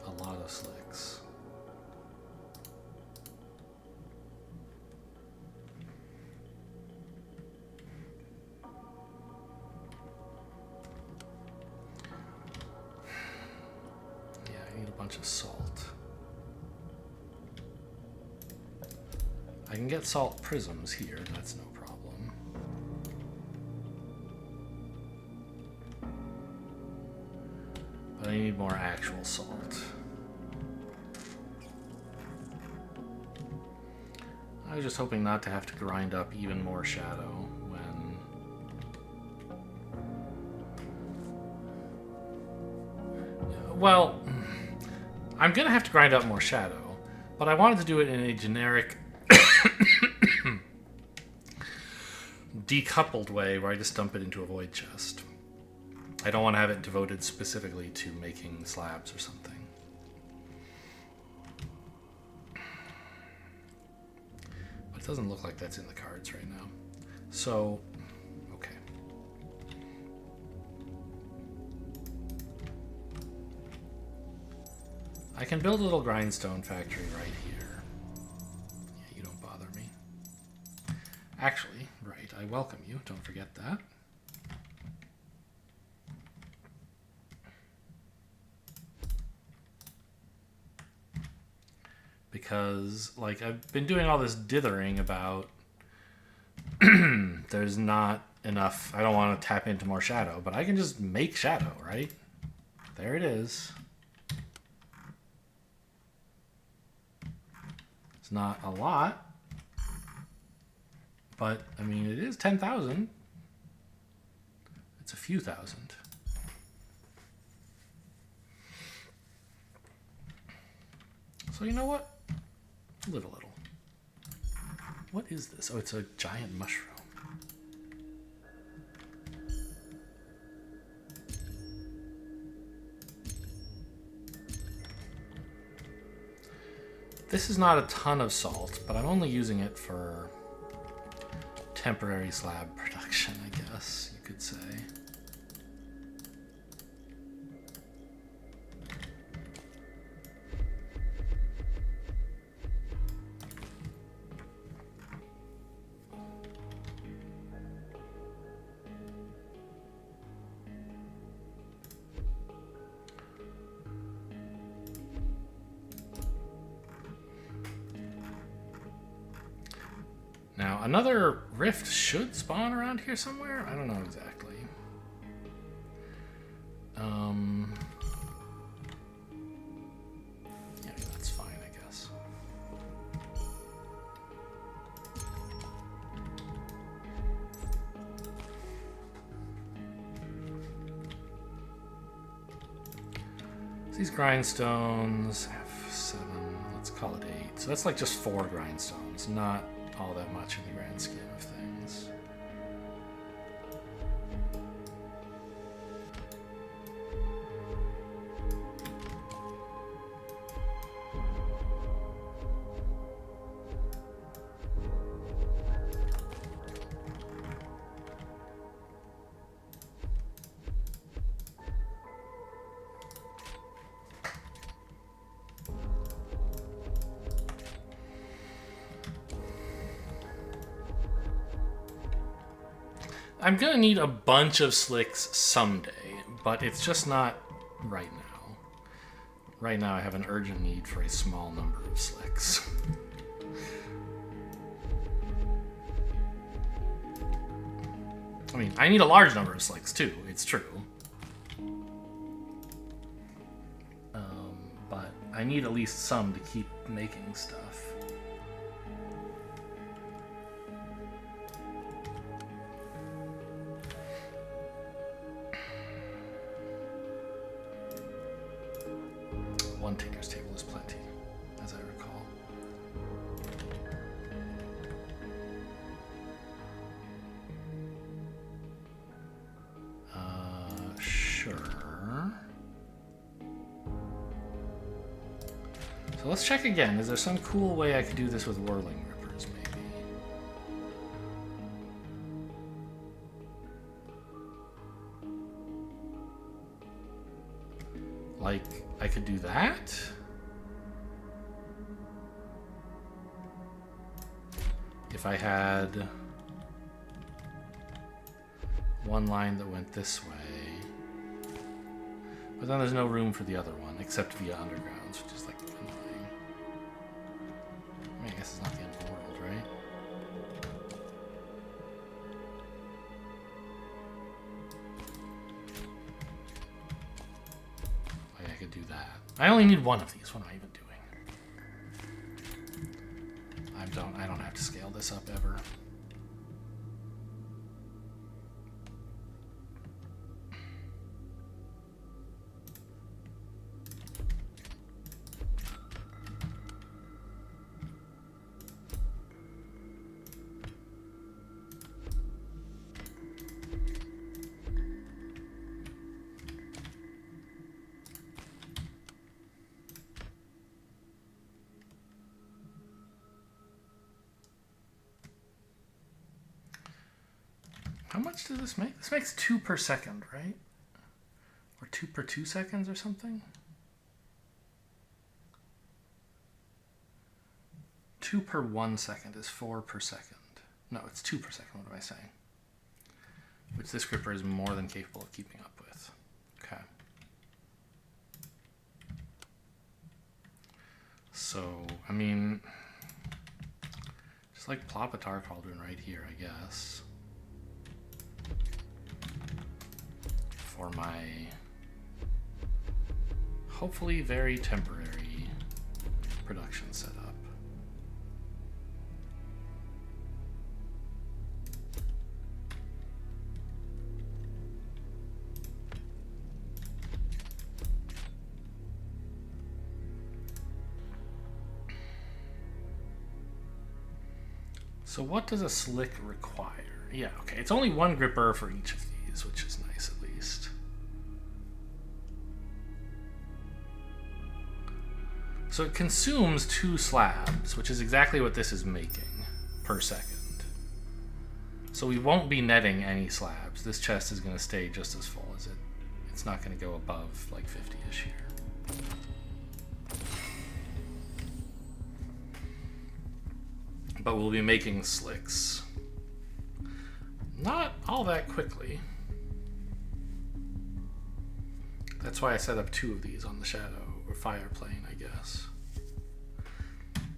a lot of slicks. Yeah, I need a bunch of salt. I can get salt prisms here, that's no problem. But I need more actual salt. I was just hoping not to have to grind up even more shadow when... Well, I'm gonna have to grind up more shadow, but I wanted to do it in a generic decoupled way where I just dump it into a void chest. I don't want to have it devoted specifically to making slabs or something. But it doesn't look like that's in the cards right now. So, okay. I can build a little grindstone factory right here. Yeah, you don't bother me. Actually, right, I welcome you. Don't forget that. Because, like, I've been doing all this dithering about there's not enough, I don't want to tap into more shadow, but I can just make shadow, right? There it is. It's not a lot, but I mean, it is 10,000. It's a few thousand. So you know what? Live a little. What is this? Oh, it's a giant mushroom. This is not a ton of salt, but I'm only using it for temporary slab production, I guess you could say. Now, another rift should spawn around here somewhere. I don't know exactly. Yeah, that's fine, I guess. These grindstones have 7. Let's call it 8. So that's like just 4 grindstones, not all that much in the grand scheme of things. I'm gonna need a bunch of slicks someday, but it's just not right now. Right now I have an urgent need for a small number of slicks. I mean, I need a large number of slicks too, it's true. But I need at least some to keep making stuff. One tinker's table is plenty, as I recall. Sure. So let's check again. Is there some cool way I could do this with whirling rippers, maybe? Like, I could do that? If I had one line that went this way. But then there's no room for the other one, except via undergrounds, which is like annoying. I mean, I guess it's not the end of the world, right? Like, I could do that. I only need one of these. What am I even doing? I don't have to scale this up ever. How much does this make? This makes 2 per second, right? Or 2 per 2 seconds or something? 2 per 1 second is 4 per second. No, it's 2 per second, what am I saying? Which this gripper is more than capable of keeping up with. Okay. So, I mean, just like plop a tar cauldron right here, I guess. For my hopefully very temporary production setup. So what does a slick require? Yeah, okay. It's only one gripper for each of these, which is nice at least. So it consumes 2 slabs, which is exactly what this is making per second. So we won't be netting any slabs. This chest is going to stay just as full as it. It's not going to go above like 50-ish here. But we'll be making slicks. Not all that quickly. That's why I set up 2 of these on the shadow or fire plane, I guess.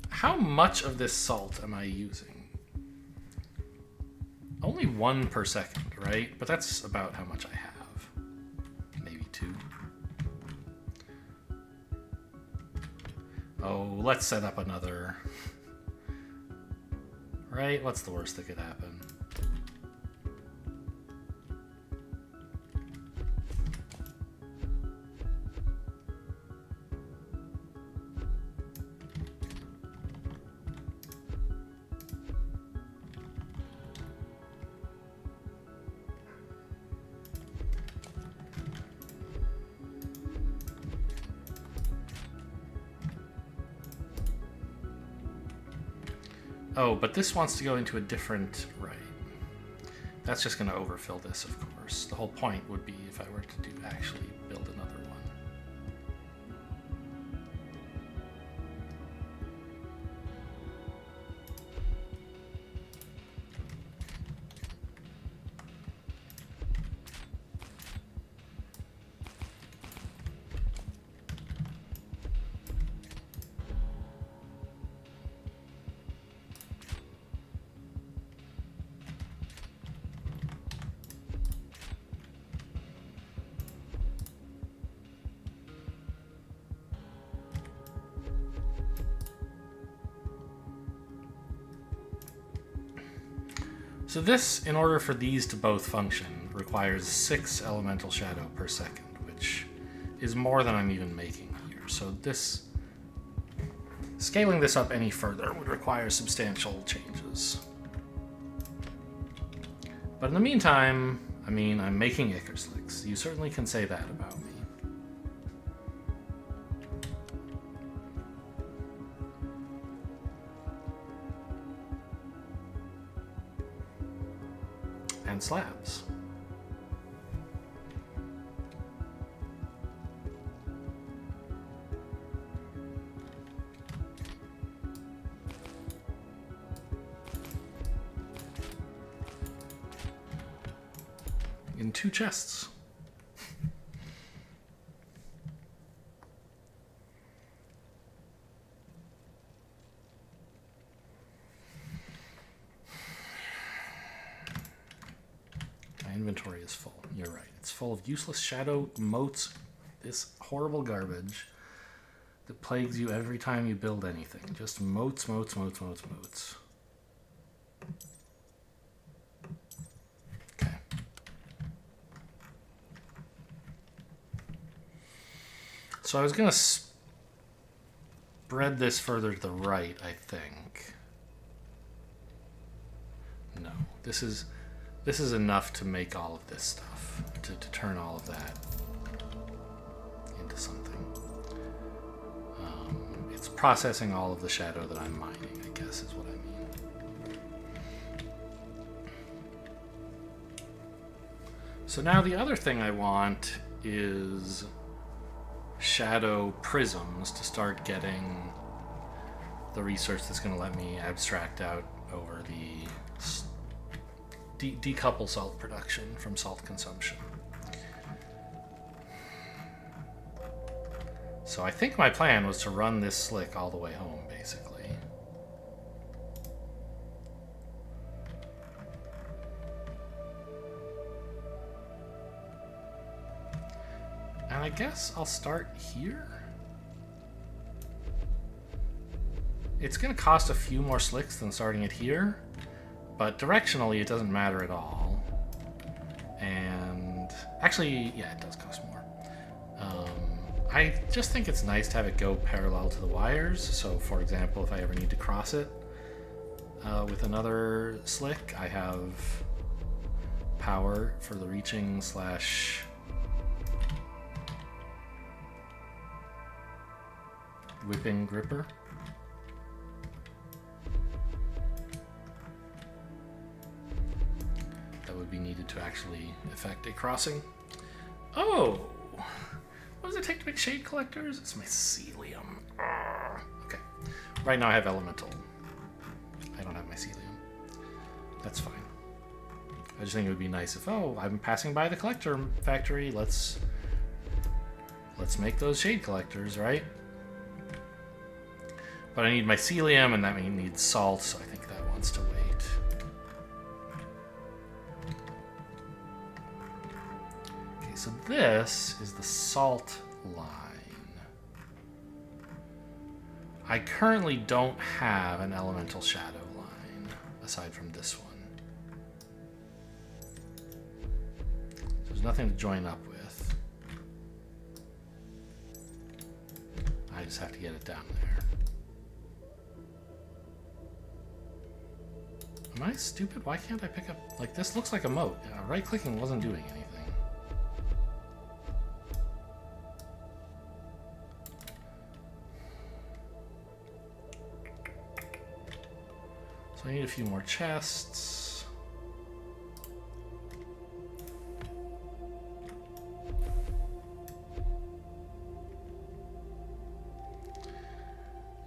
How much of this salt am I using? Only 1 per second, right? But that's about how much I have. Maybe 2. Oh, let's set up another. Right? What's the worst that could happen? Oh, but this wants to go into a different... Right. That's just going to overfill this, of course. The whole point would be if I were to actually build another one. So this, in order for these to both function, requires 6 elemental shadow per second, which is more than I'm even making here. So this, scaling this up any further would require substantial changes. But in the meantime, I mean, I'm making Ichor Slicks. You certainly can say that about me. And slabs. In 2 chests. Inventory is full. You're right. It's full of useless shadow motes, this horrible garbage that plagues you every time you build anything. Just motes, motes, motes, motes, motes. Okay. So I was going to spread this further to the right, I think. No, this is enough to make all of this stuff, to turn all of that into something. It's processing all of the shadow that I'm mining, I guess is what I mean. So now the other thing I want is shadow prisms to start getting the research that's going to let me abstract out over the decouple salt production from salt consumption. So I think my plan was to run this slick all the way home, basically. And I guess I'll start here. It's going to cost a few more slicks than starting it here. But directionally, it doesn't matter at all. And actually, yeah, it does cost more. I just think it's nice to have it go parallel to the wires. So, for example, if I ever need to cross it, with another slick. I have power for the reaching slash whipping gripper. That would be needed to actually effect a crossing. Oh! What does it take to make shade collectors? It's mycelium. Okay. Right now I have elemental. I don't have mycelium. That's fine. I just think it would be nice if, oh, I'm passing by the collector factory. Let's make those shade collectors, right? But I need mycelium, and that needs salt, so I think that wants to wait. Okay, so this is the salt line. I currently don't have an elemental shadow line, aside from this one. So there's nothing to join up with. I just have to get it down there. Am I stupid? Why can't I pick up... Like, this looks like a moat. Right-clicking wasn't doing anything. So I need a few more chests.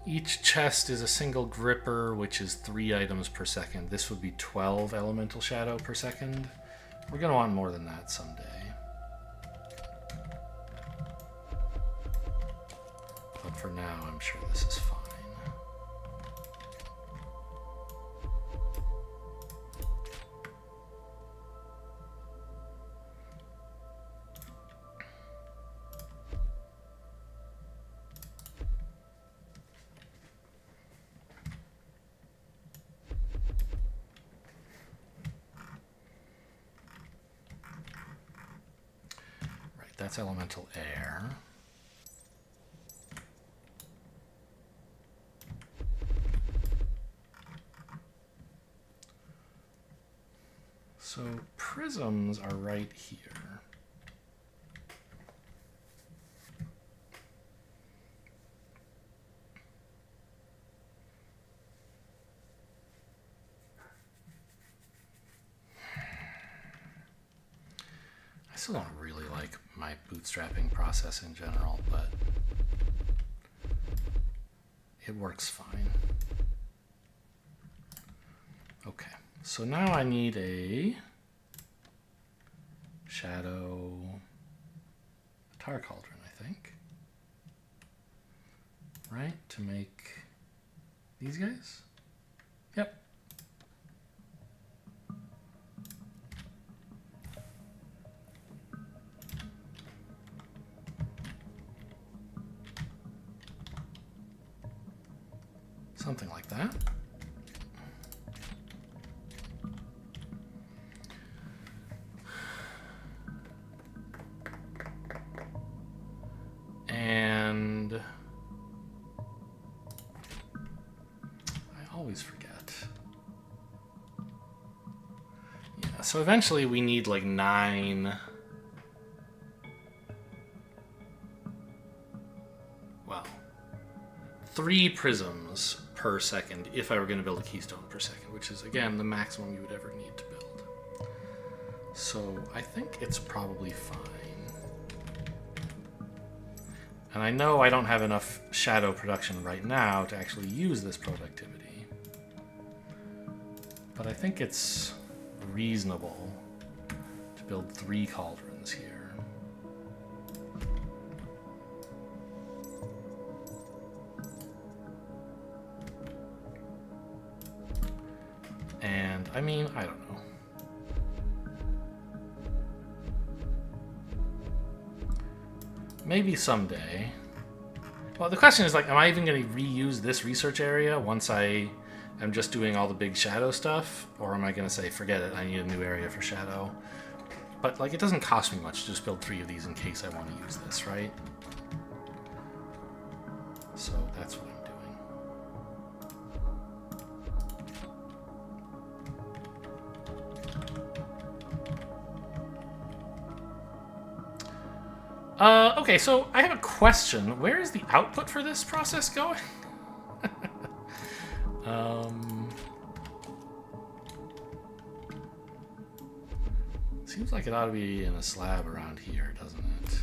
Each chest is a single gripper, which is 3 items per second. This would be 12 elemental shadow per second. We're going to want more than that someday. But for now, I'm sure this is fine. That's elemental air. So prisms are right here. I still don't really like my bootstrapping process in general, but it works fine. Okay, so now I need a shadow tar cauldron, I think. Right, to make these guys? Yep. Something like that. And I always forget. Yeah, so eventually we need like 9. Well, 3 prisms per second if I were going to build a keystone per second, which is, again, the maximum you would ever need to build. So I think it's probably fine. And I know I don't have enough shadow production right now to actually use this productivity. But I think it's reasonable to build 3 cauldrons here. And, I mean, I don't know. Maybe someday. Well, the question is, like, am I even going to reuse this research area once I am just doing all the big shadow stuff? Or am I going to say, forget it, I need a new area for shadow? But, like, it doesn't cost me much to just build 3 of these in case I want to use this, right? So that's what I'm doing. Okay, so I have a question. Where is the output for this process going? Seems like it ought to be in a slab around here, doesn't it?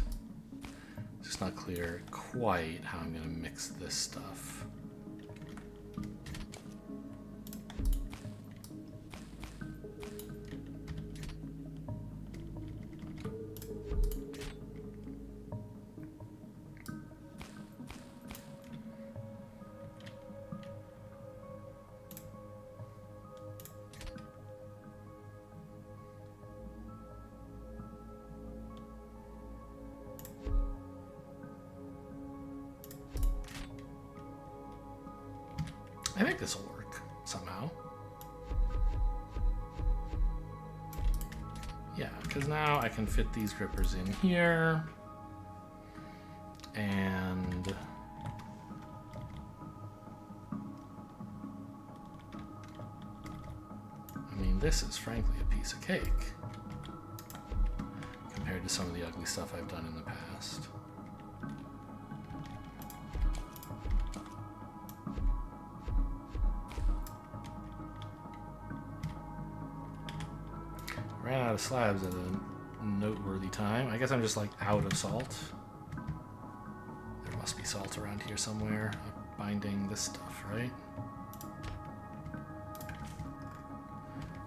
It's just not clear quite how I'm going to mix this stuff. I think this will work somehow. Yeah, because now I can fit these grippers in here. And I mean, this is frankly a piece of cake compared to some of the ugly stuff I've done in the past. Ran out of slabs at a noteworthy time. I guess I'm just like out of salt. There must be salt around here somewhere. Binding this stuff, right?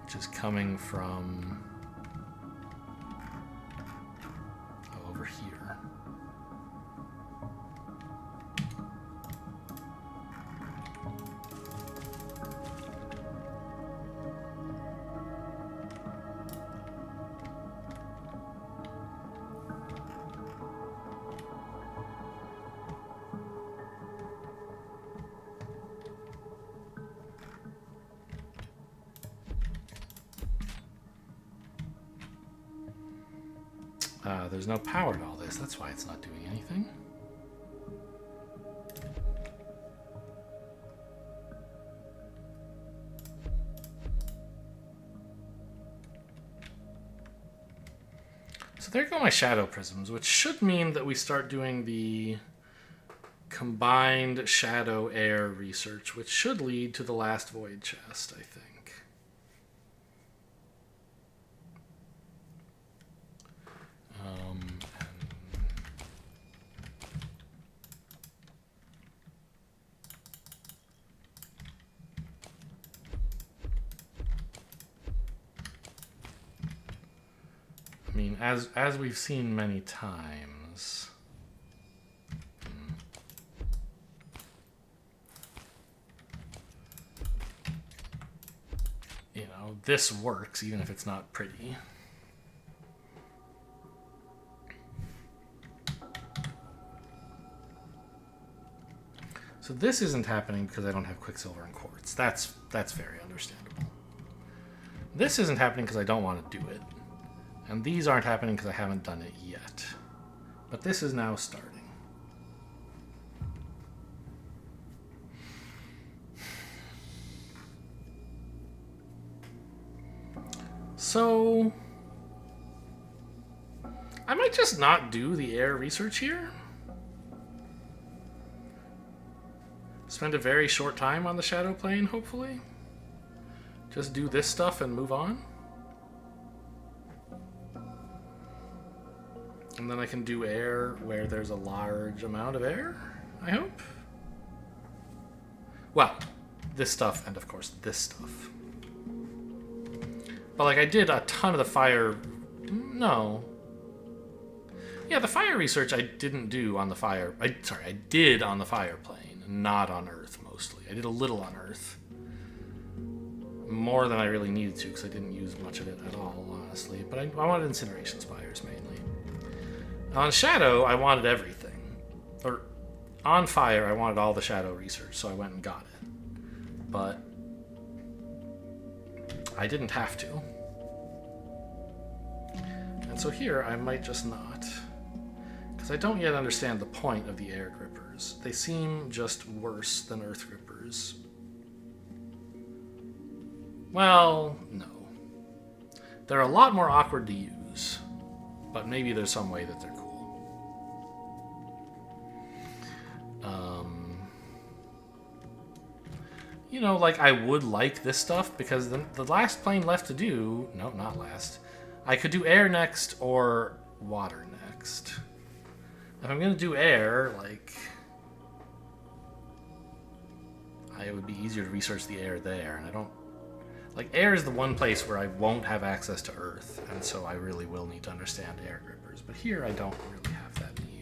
Which is coming from over here. There's no power to all this. That's why it's not doing anything. So there go my shadow prisms, which should mean that we start doing the combined shadow air research, which should lead to the last void chest, I think. I mean, as we've seen many times, you know, this works even if it's not pretty. So this isn't happening because I don't have quicksilver and quartz. That's very understandable. This isn't happening because I don't want to do it. And these aren't happening because I haven't done it yet. But this is now starting. So I might just not do the air research here. Spend a very short time on the shadow plane, hopefully. Just do this stuff and move on. And then I can do air where there's a large amount of air, I hope. Well, this stuff and, of course, this stuff. But, like, I did a ton of the fire... No. Yeah, the fire research I didn't do on the fire... I did on the fire plane, not on Earth, mostly. I did a little on Earth. More than I really needed to, because I didn't use much of it at all, honestly. But I wanted incineration spires, mainly. On Shadow, I wanted everything. Or, on Fire, I wanted all the Shadow research, so I went and got it. But I didn't have to. And so here, I might just not. Because I don't yet understand the point of the air grippers. They seem just worse than earth grippers. Well, no. They're a lot more awkward to use. But maybe there's some way that they're cool. you know, like I would like this stuff because the last plane left to do, no, not last. I could do air next or water next. If I'm gonna do air, like, it would be easier to research the air there, and I don't, like, air is the one place where I won't have access to Earth, and so I really will need to understand air grippers. But here I don't really have that need.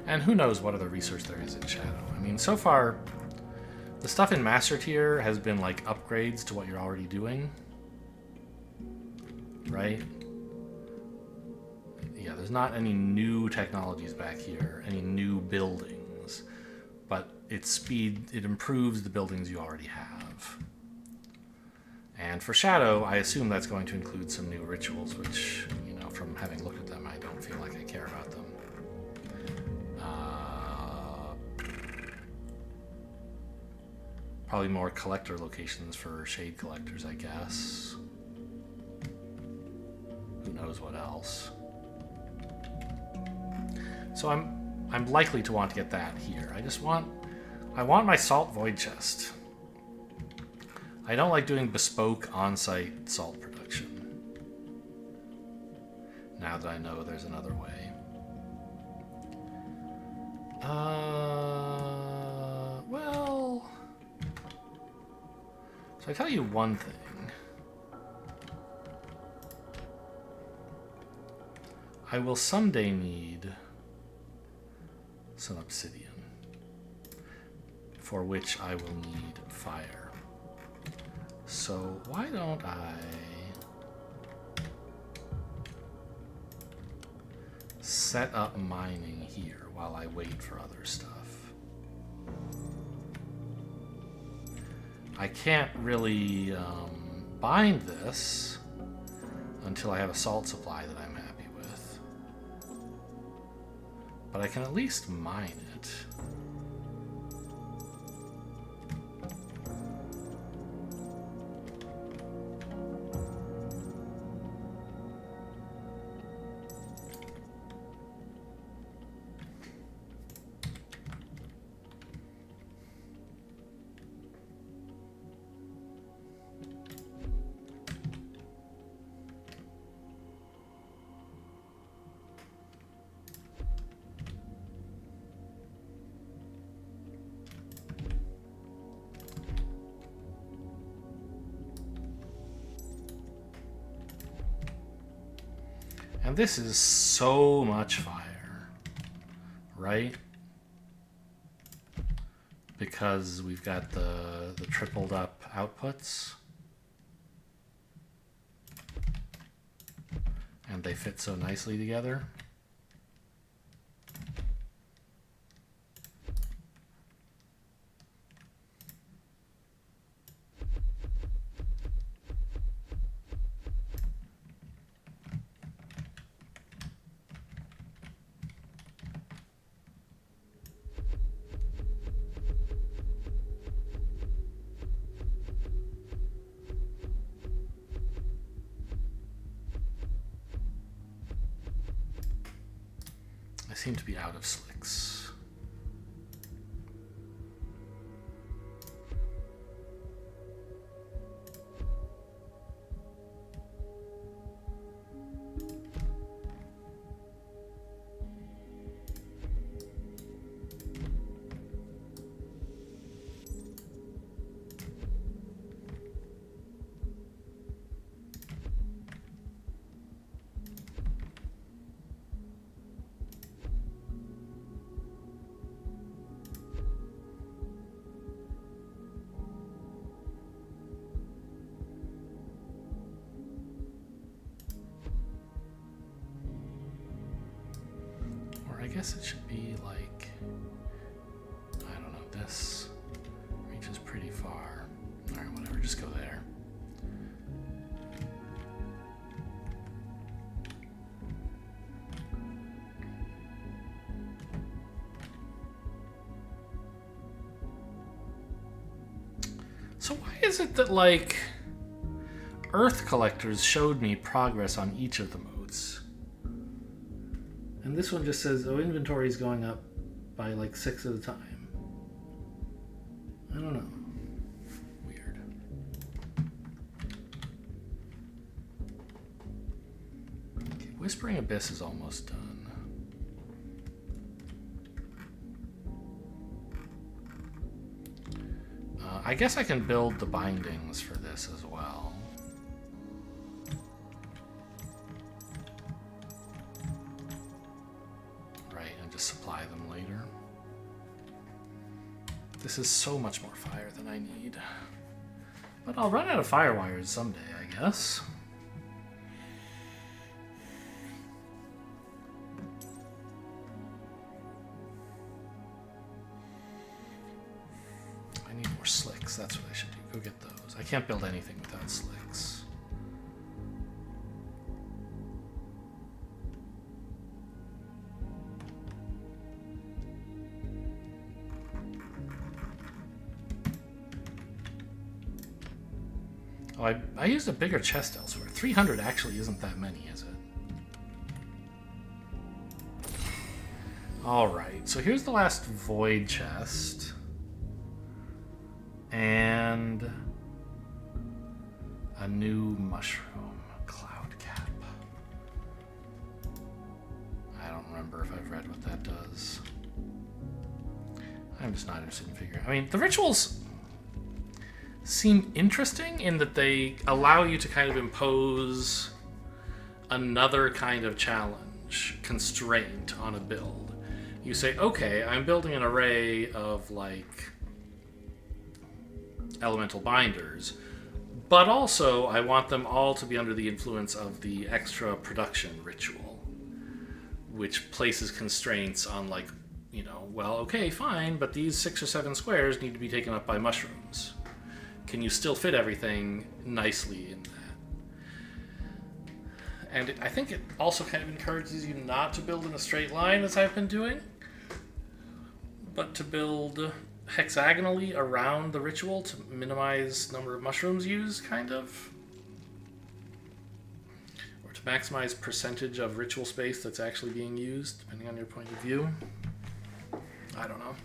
And who knows what other research there is in Shadow. I mean, so far, the stuff in Master Tier has been like upgrades to what you're already doing. Right? Yeah, there's not any new technologies back here, any new buildings. But it improves the buildings you already have. And for Shadow, I assume that's going to include some new rituals, which, you know, from having looked at them, I don't feel like I care about them. Probably more collector locations for shade collectors, I guess. Who knows what else. So I'm likely to want to get that here. I want my salt void chest. I don't like doing bespoke on-site salt production. Now that I know there's another way. Well... So I tell you one thing. I will someday need some obsidian, for which I will need fire. So why don't I set up mining here while I wait for other stuff? I can't really bind this until I have a salt supply that I'm happy with. But I can at least mine it. And this is so much fire, right? Because we've got the tripled up outputs. And they fit so nicely together. Seem to be out of slicks. I guess it should be like, I don't know, this reaches pretty far. Alright, whatever, just go there. So why is it that, like, Earth collectors showed me progress on each of the modes? And this one just says, oh, inventory is going up by like 6 at a time. I don't know. Weird. Okay, Whispering Abyss is almost done. I guess I can build the bindings for this as well. Right, and just supply them later. This is so much more fire than I need. But I'll run out of fire wires someday, I guess. Slicks, that's what I should do. Go get those. I can't build anything without slicks. Oh, I used a bigger chest elsewhere. 300 actually isn't that many, is it? Alright, so here's the last void chest. And a new mushroom, cloud cap. I don't remember if I've read what that does. I'm just not interested in figuring. I mean, the rituals seem interesting in that they allow you to kind of impose another kind of challenge, constraint on a build. You say, okay, I'm building an array of like elemental binders, but also I want them all to be under the influence of the extra production ritual, which places constraints on, like, you know, well, okay, fine, but these 6 or 7 squares need to be taken up by mushrooms. Can you still fit everything nicely in that? And I think it also kind of encourages you not to build in a straight line, as I've been doing, but to build hexagonally around the ritual to minimize number of mushrooms used, kind of. Or to maximize percentage of ritual space that's actually being used, depending on your point of view. I don't know.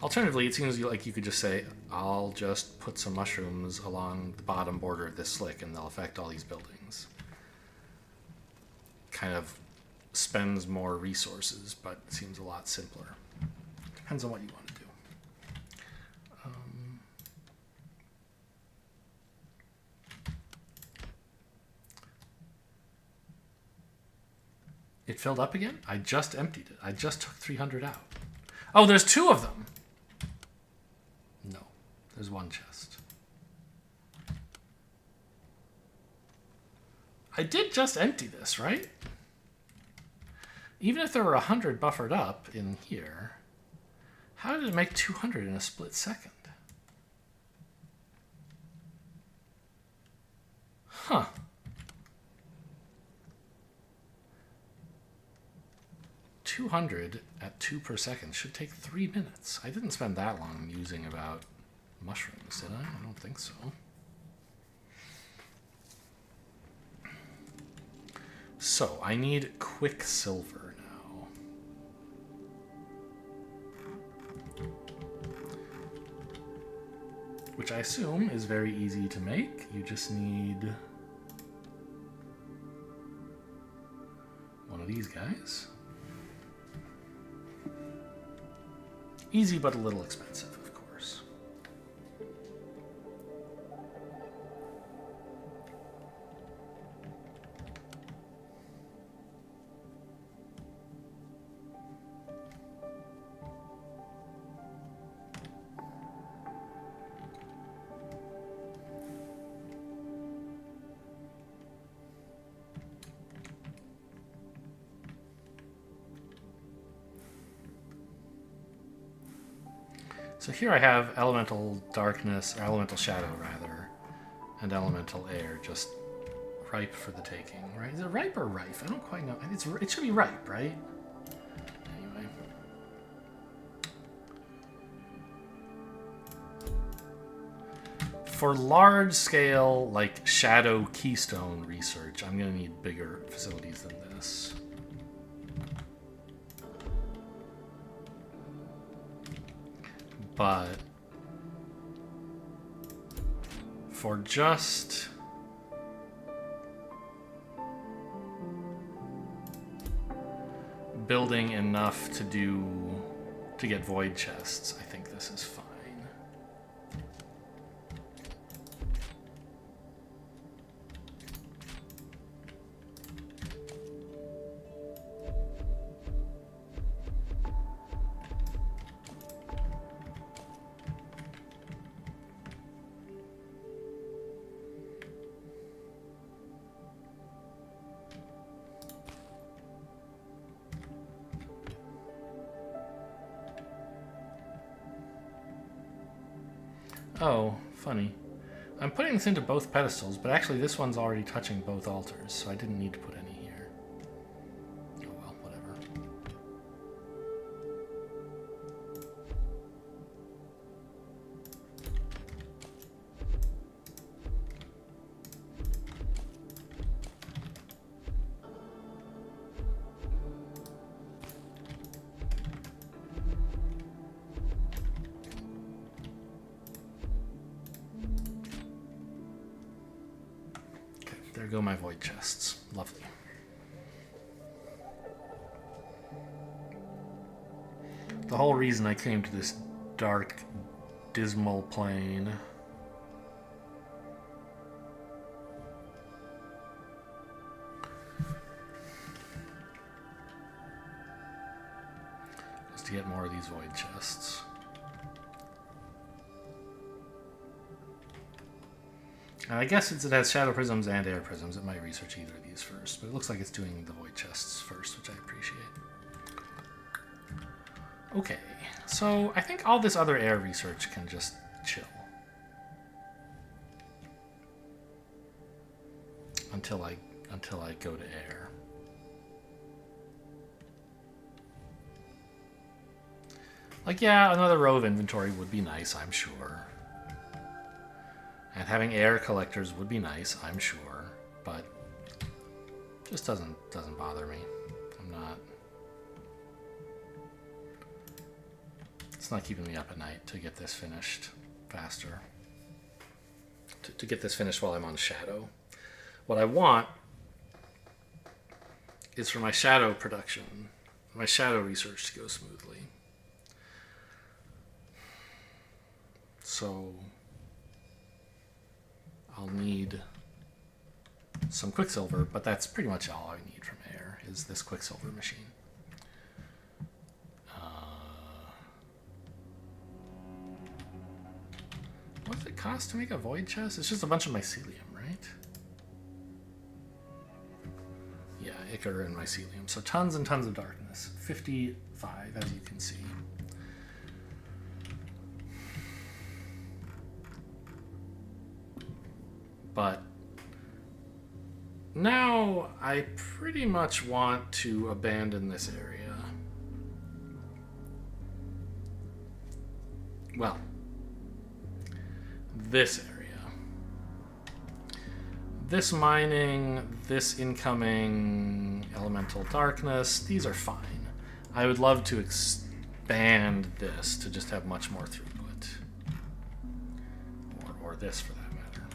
Alternatively, it seems like you could just say, I'll just put some mushrooms along the bottom border of this slick and they'll affect all these buildings. Kind of spends more resources, but seems a lot simpler. Depends on what you want to do. It filled up again? I just emptied it. I just took 300 out. Oh, there's 2 of them. No, there's 1 chest. I did just empty this, right? Even if there were 100 buffered up in here, how did it make 200 in a split second? Huh. $200 at 2 per second should take 3 minutes. I didn't spend that long musing about mushrooms, did I? I don't think so. So, I need quicksilver now. Which I assume is very easy to make. You just need one of these guys. Easy, but a little expensive, of course. So here I have elemental darkness, or elemental shadow rather, and elemental air, just ripe for the taking, right? Is it ripe or rife? I don't quite know. It should be ripe, right? Anyway. for large scale, like shadow keystone research, I'm going to need bigger facilities than this. But for just building enough to get void chests, I think this is fine. Oh, funny. I'm putting this into both pedestals, but actually this one's already touching both altars, so I didn't need to put any here. Oh well, whatever. There go my void chests. Lovely. The whole reason I came to this dark, dismal plane was to get more of these void chests. And I guess since it has shadow prisms and air prisms, it might research either of these first. But it looks like it's doing the void chests first, which I appreciate. Okay, so I think all this other air research can just chill. Until I go to air. Like, yeah, another row of inventory would be nice, I'm sure. And having air collectors would be nice, I'm sure, but just doesn't bother me. It's not keeping me up at night to get this finished faster. To get this finished while I'm on shadow. What I want is for my shadow production, my shadow research to go smoothly. So I'll need some Quicksilver, but that's pretty much all I need from air, is this Quicksilver machine. What does it cost to make a void chest? It's just a bunch of mycelium, right? Yeah, Ichor and mycelium. So tons and tons of darkness. 55, as you can see. But now I pretty much want to abandon this area. Well, this area. This mining, this incoming elemental darkness, these are fine. I would love to expand this to just have much more throughput. Or this for that matter.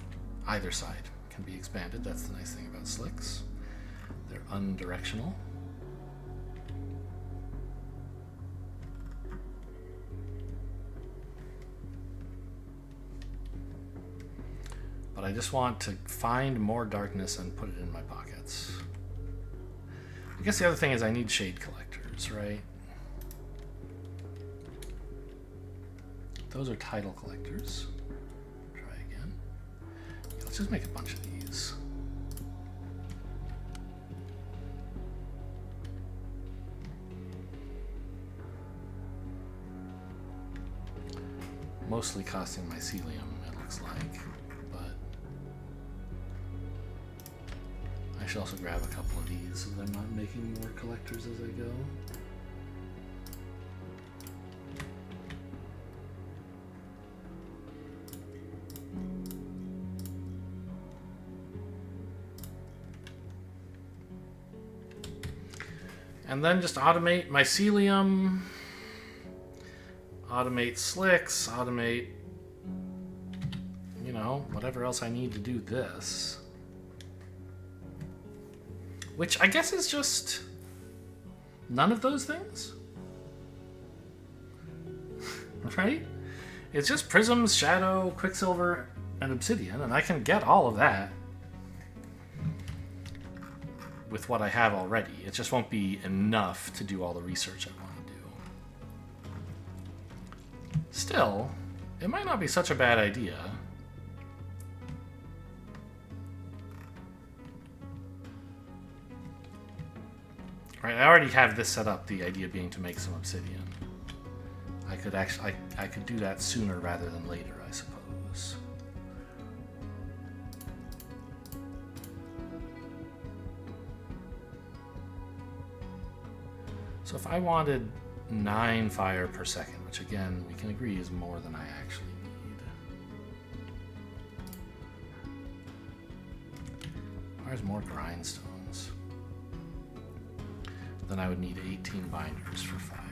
Either side can be expanded. That's the nice thing about slicks. They're undirectional. But I just want to find more darkness and put it in my pockets. I guess the other thing is I need shade collectors, right? Those are tidal collectors. Try again. Yeah, let's just make a bunch of these. Mostly costing mycelium, it looks like. I should also grab a couple of these so that I'm not making more collectors as I go. And then just automate mycelium, automate slicks, automate, you know, whatever else I need to do this. Which I guess is just none of those things? Right? It's just prisms, shadow, quicksilver, and obsidian, and I can get all of that with what I have already. It just won't be enough to do all the research I want to do. Still, it might not be such a bad idea. Right, I already have this set up, the idea being to make some obsidian. I could actually, I could do that sooner rather than later, I suppose. So if I wanted 9 fire per second, which again, we can agree is more than I actually need. Where's more grindstones? Then I would need 18 binders for fire.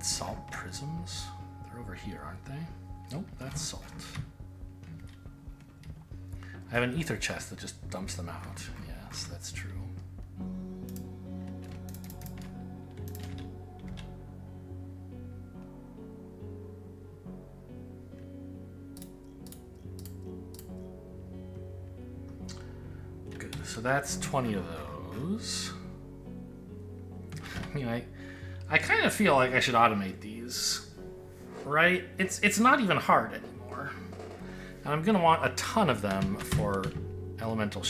Salt prisms? They're over here, aren't they? Nope, that's salt. I have an ether chest that just dumps them out. Yes, that's true. Good, so that's 20 of those. I mean, I kind of feel like I should automate these, right? It's not even hard anymore. And I'm gonna want a ton of them for elemental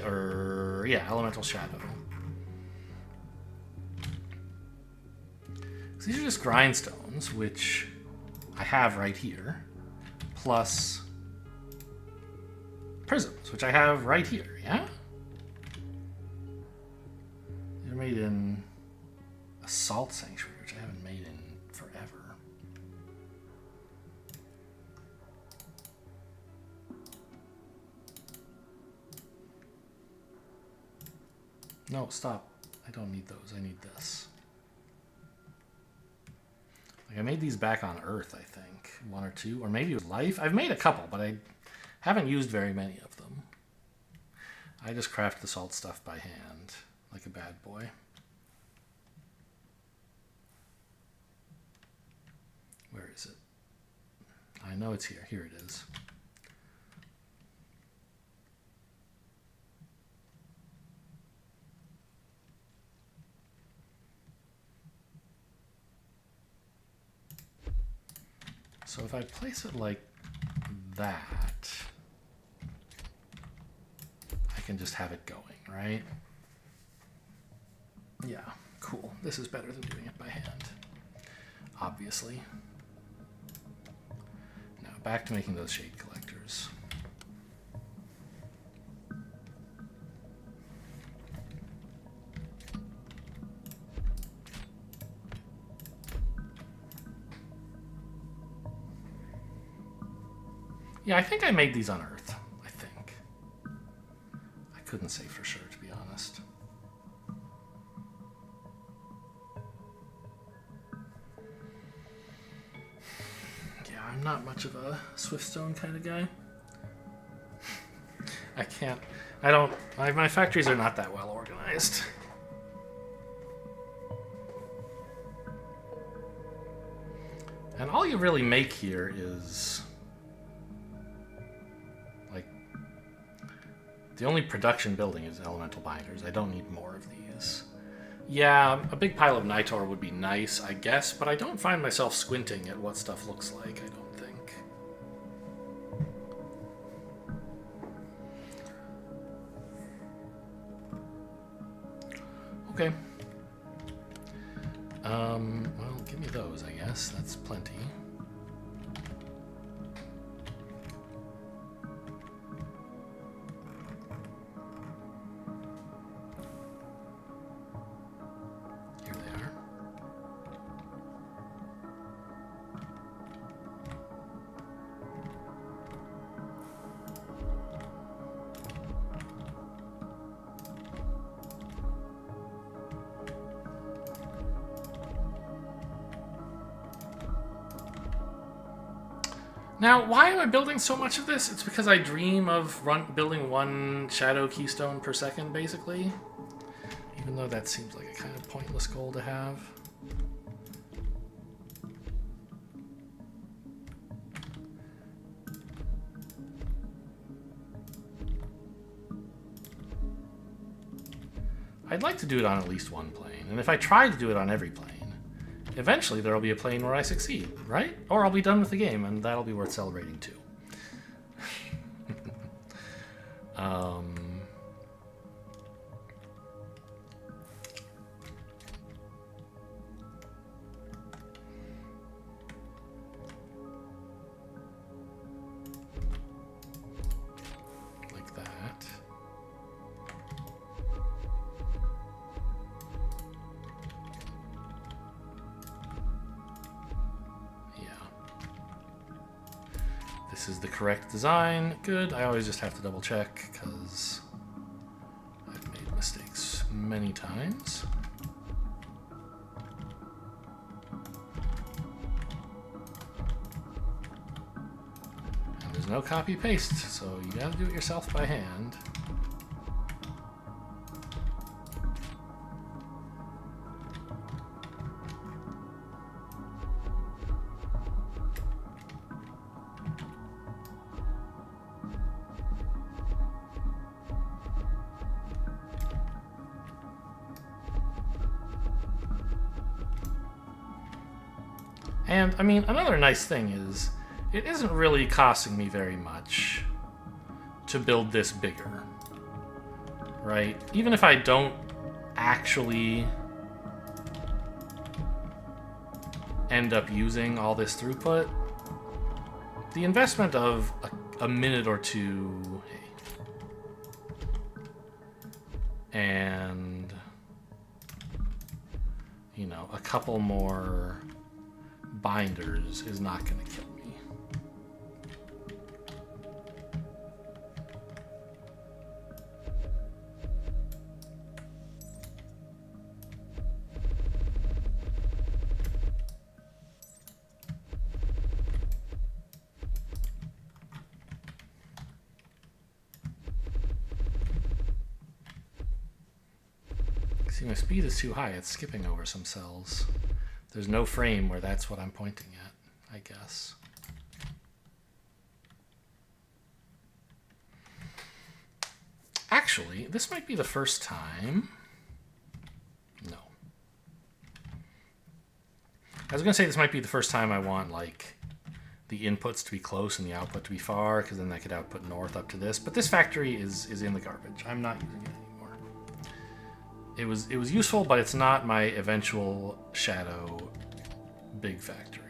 elemental shadow. So these are just grindstones, which I have right here, plus prisms, which I have right here, yeah? They're made in a salt sanctuary, which I haven't made in forever. No, stop. I don't need those. I need this. Like I made these back on Earth, I think. 1 or 2, or maybe it was Life. I've made a couple, but I haven't used very many of them. I just craft the salt stuff by hand, like a bad boy. Where is it? I know it's here. Here it is. So if I place it like that, I can just have it going, right? Yeah, cool. This is better than doing it by hand, obviously. Now back to making those shade collectors. Yeah, I think I made these on Earth, I think. I couldn't say for sure, to be honest. Yeah, I'm not much of a Swiftstone kind of guy. My factories are not that well organized. And all you really make here is... the only production building is elemental binders. I don't need more of these. Yeah, a big pile of Nitor would be nice, I guess, but I don't find myself squinting at what stuff looks like, I don't think. Okay. Well, give me those, I guess. That's plenty. Here they are. Now, why am I building so much of this? It's because I dream of building one shadow keystone per second, basically. Even though that seems like a kind of pointless goal to have. I'd like to do it on at least one plane, and if I try to do it on every plane, eventually there'll be a plane where I succeed, right? Or I'll be done with the game, and that'll be worth celebrating too. Like that. This is the correct design. Good. I always just have to double check because I've made mistakes many times. And there's no copy paste, so you gotta do it yourself by hand. And, I mean, another nice thing is, it isn't really costing me very much to build this bigger, right? Even if I don't actually end up using all this throughput, the investment of a minute or two, and, you know, a couple more binders is not going to kill me. See, my speed is too high. It's skipping over some cells. There's no frame where that's what I'm pointing at, I guess. Actually, this might be the first time. No. I was going to say this might be the first time I want, like, the inputs to be close and the output to be far, because then that could output north up to this. But this factory is in the garbage. I'm not using it anymore. It was useful, but it's not my eventual shadow big factory.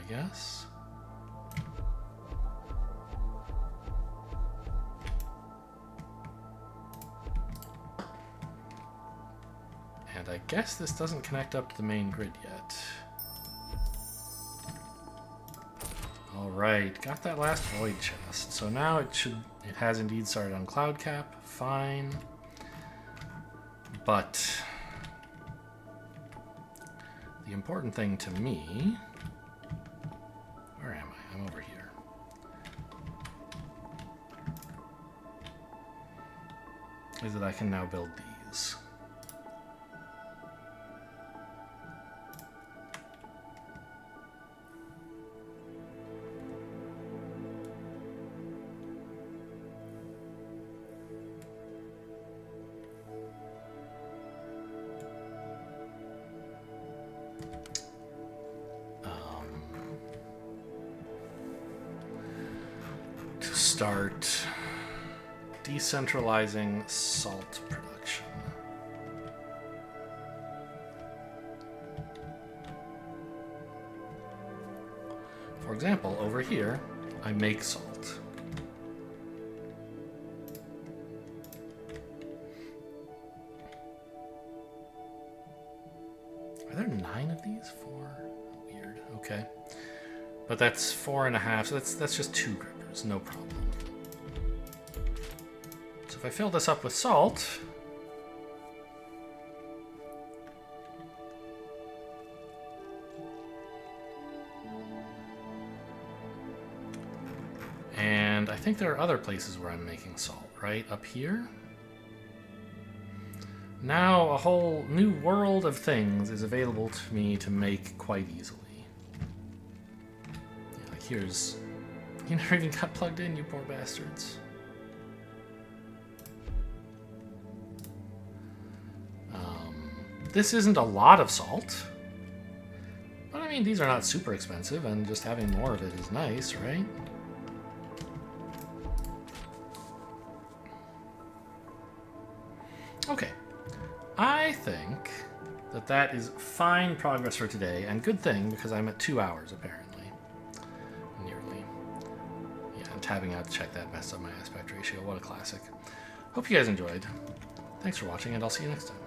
Yes. And I guess this doesn't connect up to the main grid yet. All right, got that last void chest. So now it has indeed started on cloud cap. Fine. But the important thing to me, where am I? I'm over here. Is that I can now build these. Start decentralizing salt production. example, over here, I make salt. Are there 9 of these? 4? Weird. Okay. But that's 4.5, so that's just 2 grippers, no problem. So if I fill this up with salt, and I think there are other places where I'm making salt, right? Up here? Now a whole new world of things is available to me to make quite easily. Yeah, like here's... You never even got plugged in, you poor bastards. This isn't a lot of salt. But I mean, these are not super expensive, and just having more of it is nice, right? Okay. I think that that is fine progress for today, and good thing, because I'm at 2 hours, apparently. Nearly. Yeah, and tabbing out to check that messed up my aspect ratio. What a classic. Hope you guys enjoyed. Thanks for watching, and I'll see you next time.